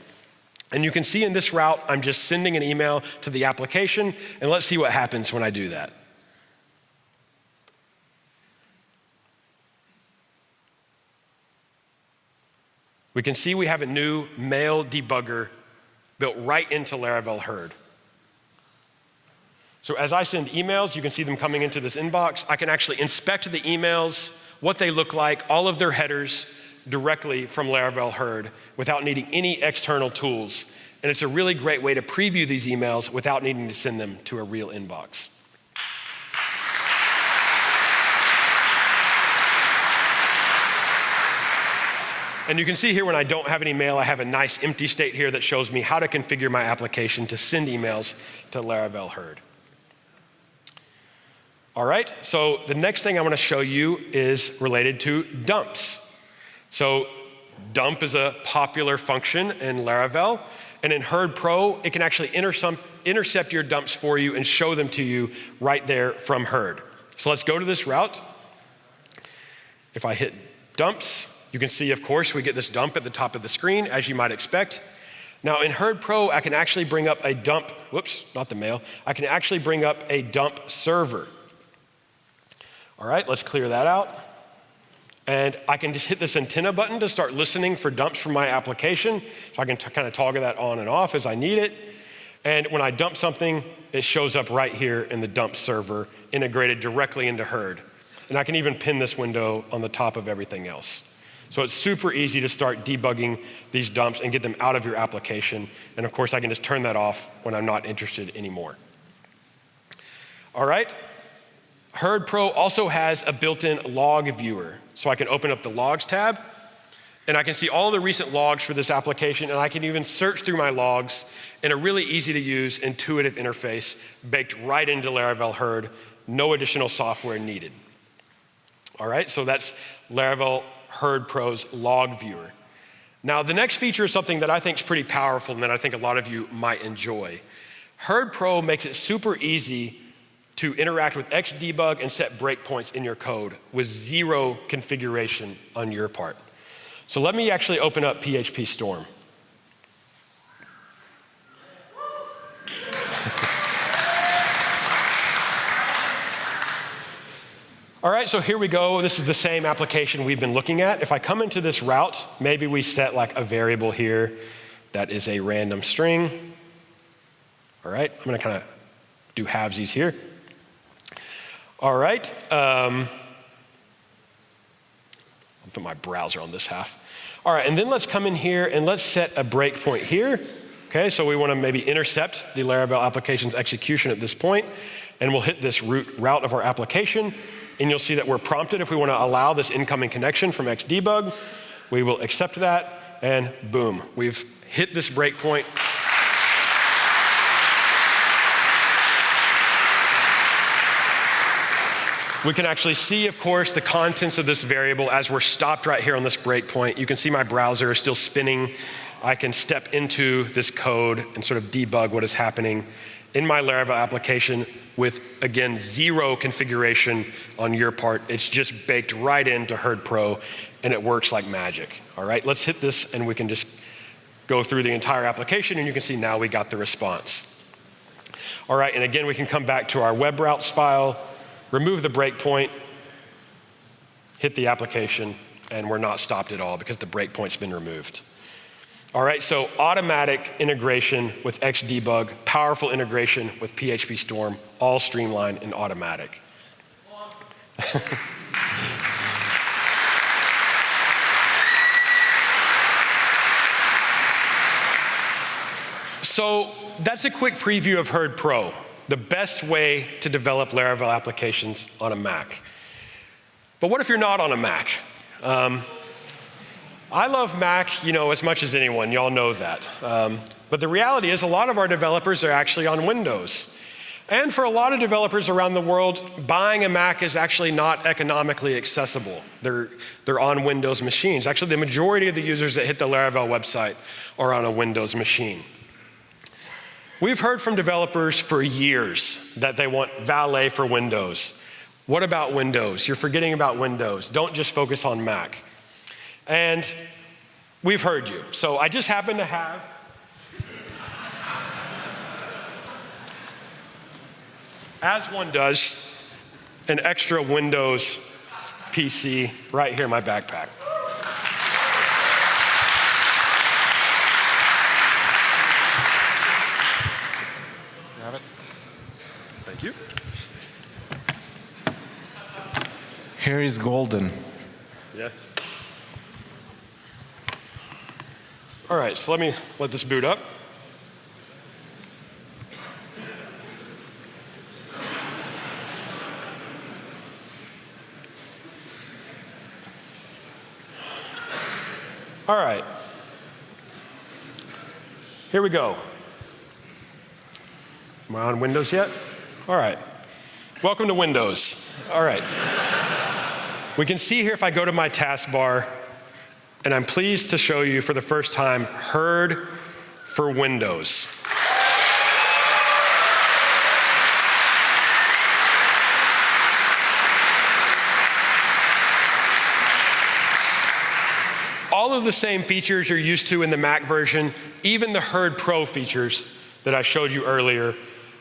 And you can see in this route, I'm just sending an email to the application, and let's see what happens when I do that. We can see we have a new mail debugger built right into Laravel Herd. So as I send emails, you can see them coming into this inbox. I can actually inspect the emails, what they look like, all of their headers directly from Laravel Herd without needing any external tools. And it's a really great way to preview these emails without needing to send them to a real inbox. And you can see here when I don't have any mail, I have a nice empty state here that shows me how to configure my application to send emails to Laravel Herd. All right, so the next thing I want to show you is related to dumps. So dump is a popular function in Laravel, and in Herd Pro, it can actually intercept your dumps for you and show them to you right there from Herd. So let's go to this route. If I hit dumps, you can see, of course, we get this dump at the top of the screen, as you might expect. Now in Herd Pro, I can actually bring up a dump, whoops, not the mail. I can actually bring up a dump server. All right, let's clear that out. And I can just hit this antenna button to start listening for dumps from my application. So I can kind of toggle that on and off as I need it. And when I dump something, it shows up right here in the dump server, integrated directly into Herd. And I can even pin this window on the top of everything else. So it's super easy to start debugging these dumps and get them out of your application. And of course, I can just turn that off when I'm not interested anymore. All right. Herd Pro also has a built-in log viewer. So I can open up the logs tab, and I can see all the recent logs for this application, and I can even search through my logs in a really easy to use, intuitive interface baked right into Laravel Herd, no additional software needed. All right, so that's Laravel Herd Pro's log viewer. Now, the next feature is something that I think is pretty powerful and that I think a lot of you might enjoy. Herd Pro makes it super easy to interact with Xdebug and set breakpoints in your code with zero configuration on your part. So let me actually open up PHP Storm. All right, so here we go. This is the same application we've been looking at. If I come into this route, maybe we set like a variable here that is a random string. All right, I'm gonna kind of do halvesies here. All right, I'll put my browser on this half. All right, and then let's come in here and let's set a breakpoint here. Okay, so we want to maybe intercept the Laravel application's execution at this point, and we'll hit this route of our application, and you'll see that we're prompted if we want to allow this incoming connection from Xdebug. We will accept that, and boom, we've hit this breakpoint. We can actually see, of course, the contents of this variable as we're stopped right here on this breakpoint. You can see my browser is still spinning. I can step into this code and sort of debug what is happening in my Laravel application with, again, zero configuration on your part. It's just baked right into Herd Pro, and it works like magic. All right, let's hit this, and we can just go through the entire application, and you can see now we got the response. All right, and again, we can come back to our web routes file, remove the breakpoint, hit the application, and we're not stopped at all because the breakpoint's been removed. All right, so automatic integration with Xdebug, powerful integration with PHP Storm, all streamlined and automatic. Awesome. So that's a quick preview of Herd Pro, the best way to develop Laravel applications on a Mac. But what if you're not on a Mac? I love Mac, as much as anyone. Y'all know that. But the reality is a lot of our developers are actually on Windows. And for a lot of developers around the world, buying a Mac is actually not economically accessible. They're on Windows machines. Actually, the majority of the users that hit the Laravel website are on a Windows machine. We've heard from developers for years that they want Valet for Windows. What about Windows? You're forgetting about Windows. Don't just focus on Mac. And we've heard you. So I just happen to have as one does, an extra Windows PC right here in my backpack. Have it? Thank you. Here is golden. Yeah. All right, so let me let this boot up. All right. Here we go. Am I on Windows yet? All right. Welcome to Windows. All right. We can see here if I go to my taskbar, and I'm pleased to show you for the first time, Herd for Windows. All of the same features you're used to in the Mac version, even the Herd Pro features that I showed you earlier,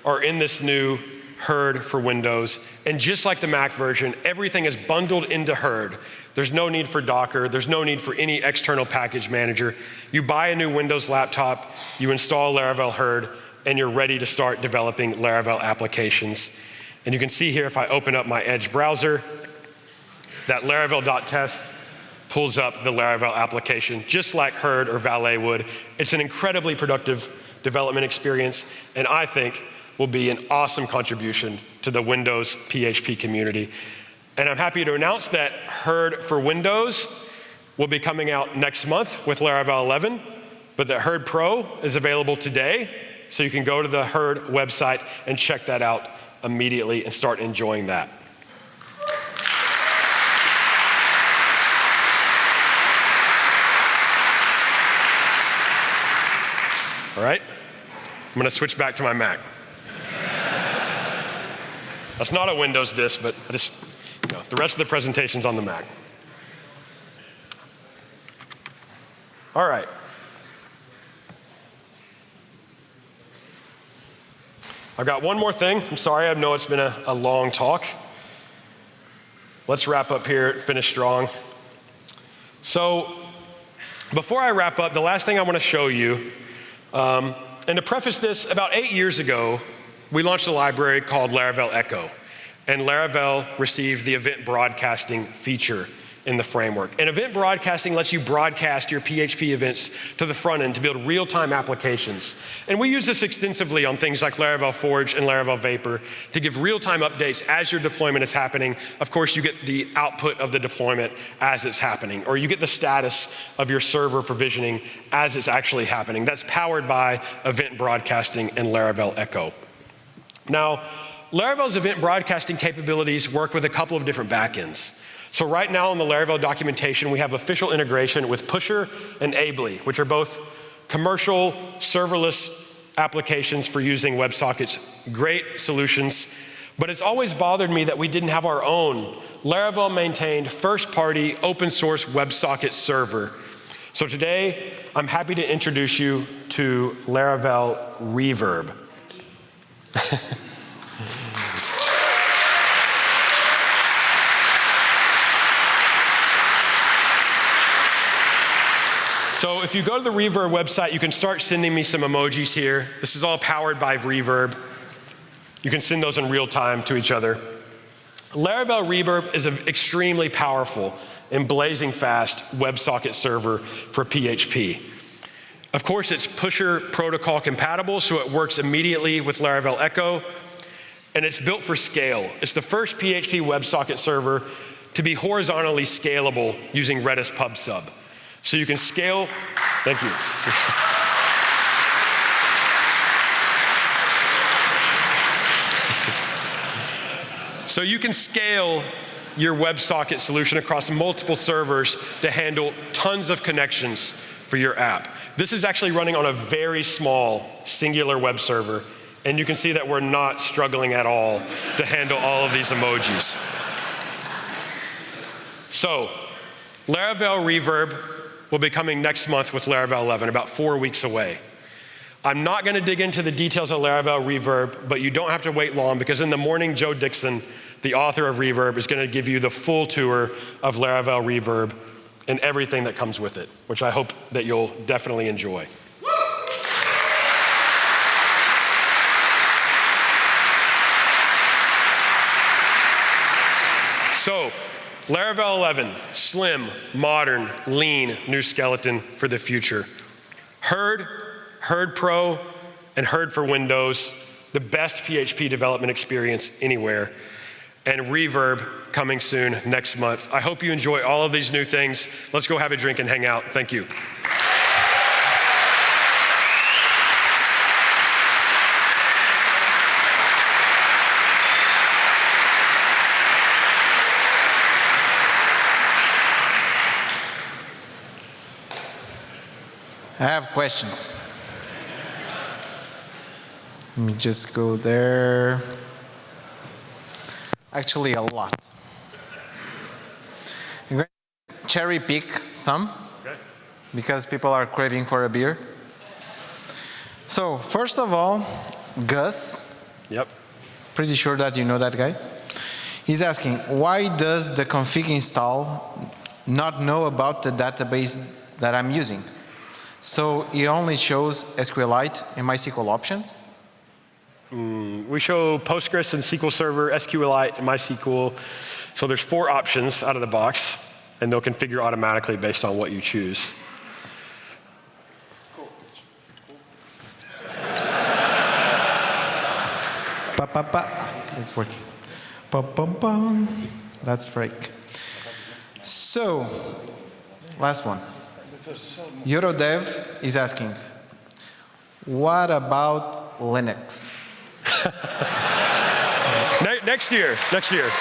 are in this new Herd for Windows. And just like the Mac version, everything is bundled into Herd. There's no need for Docker. There's no need for any external package manager. You buy a new Windows laptop, you install Laravel Herd, and you're ready to start developing Laravel applications. And you can see here, if I open up my Edge browser, that laravel.test pulls up the Laravel application, just like Herd or Valet would. It's an incredibly productive development experience, and I think will be an awesome contribution to the Windows PHP community. And I'm happy to announce that Herd for Windows will be coming out next month with Laravel 11, but the Herd Pro is available today, so you can go to the Herd website and check that out immediately and start enjoying that. All right, I'm gonna switch back to my Mac. That's not a Windows disk, but the rest of the presentation's on the Mac. All right. I've got one more thing. I'm sorry, I know it's been a long talk. Let's wrap up here, finish strong. So, before I wrap up, the last thing I want to show you, and to preface this, about 8 years ago, we launched a library called Laravel Echo, and Laravel received the event broadcasting feature in the framework. And event broadcasting lets you broadcast your PHP events to the front end to build real-time applications. And we use this extensively on things like Laravel Forge and Laravel Vapor to give real-time updates as your deployment is happening. Of course, you get the output of the deployment as it's happening, or you get the status of your server provisioning as it's actually happening. That's powered by event broadcasting and Laravel Echo. Now, Laravel's event broadcasting capabilities work with a couple of different backends. So right now in the Laravel documentation, we have official integration with Pusher and Ably, which are both commercial serverless applications for using WebSockets. Great solutions, but it's always bothered me that we didn't have our own Laravel maintained first-party open source WebSocket server. So today, I'm happy to introduce you to Laravel Reverb. So if you go to the Reverb website, you can start sending me some emojis here. This is all powered by Reverb. You can send those in real time to each other. Laravel Reverb is an extremely powerful and blazing fast WebSocket server for PHP. Of course, it's Pusher protocol compatible, so it works immediately with Laravel Echo, and it's built for scale. It's the first PHP WebSocket server to be horizontally scalable using Redis PubSub. So you can scale, thank you. So you can scale your WebSocket solution across multiple servers to handle tons of connections for your app. This is actually running on a very small singular web server, and you can see that we're not struggling at all to handle all of these emojis. So, Laravel Reverb will be coming next month with Laravel 11, about 4 weeks away. I'm not going to dig into the details of Laravel Reverb, but you don't have to wait long, because in the morning, Joe Dixon, the author of Reverb, is going to give you the full tour of Laravel Reverb and everything that comes with it, which I hope that you'll definitely enjoy. So, Laravel 11, slim, modern, lean, new skeleton for the future. Herd, Herd Pro, and Herd for Windows, the best PHP development experience anywhere. And Reverb coming soon next month. I hope you enjoy all of these new things. Let's go have a drink and hang out. Thank you. I have questions. Let me just go there. Actually, a lot. I'm going to cherry pick some, because people are craving for a beer. So, first of all, Gus. Yep. Pretty sure that you know that guy. He's asking, why does the config install not know about the database that I'm using? So it only shows SQLite and MySQL options? We show Postgres and SQL Server, SQLite, and MySQL. So there's 4 options out of the box, and they'll configure automatically based on what you choose. It's working. That's freak. So, last one. Eurodev is asking, what about Linux? Next year. Next year.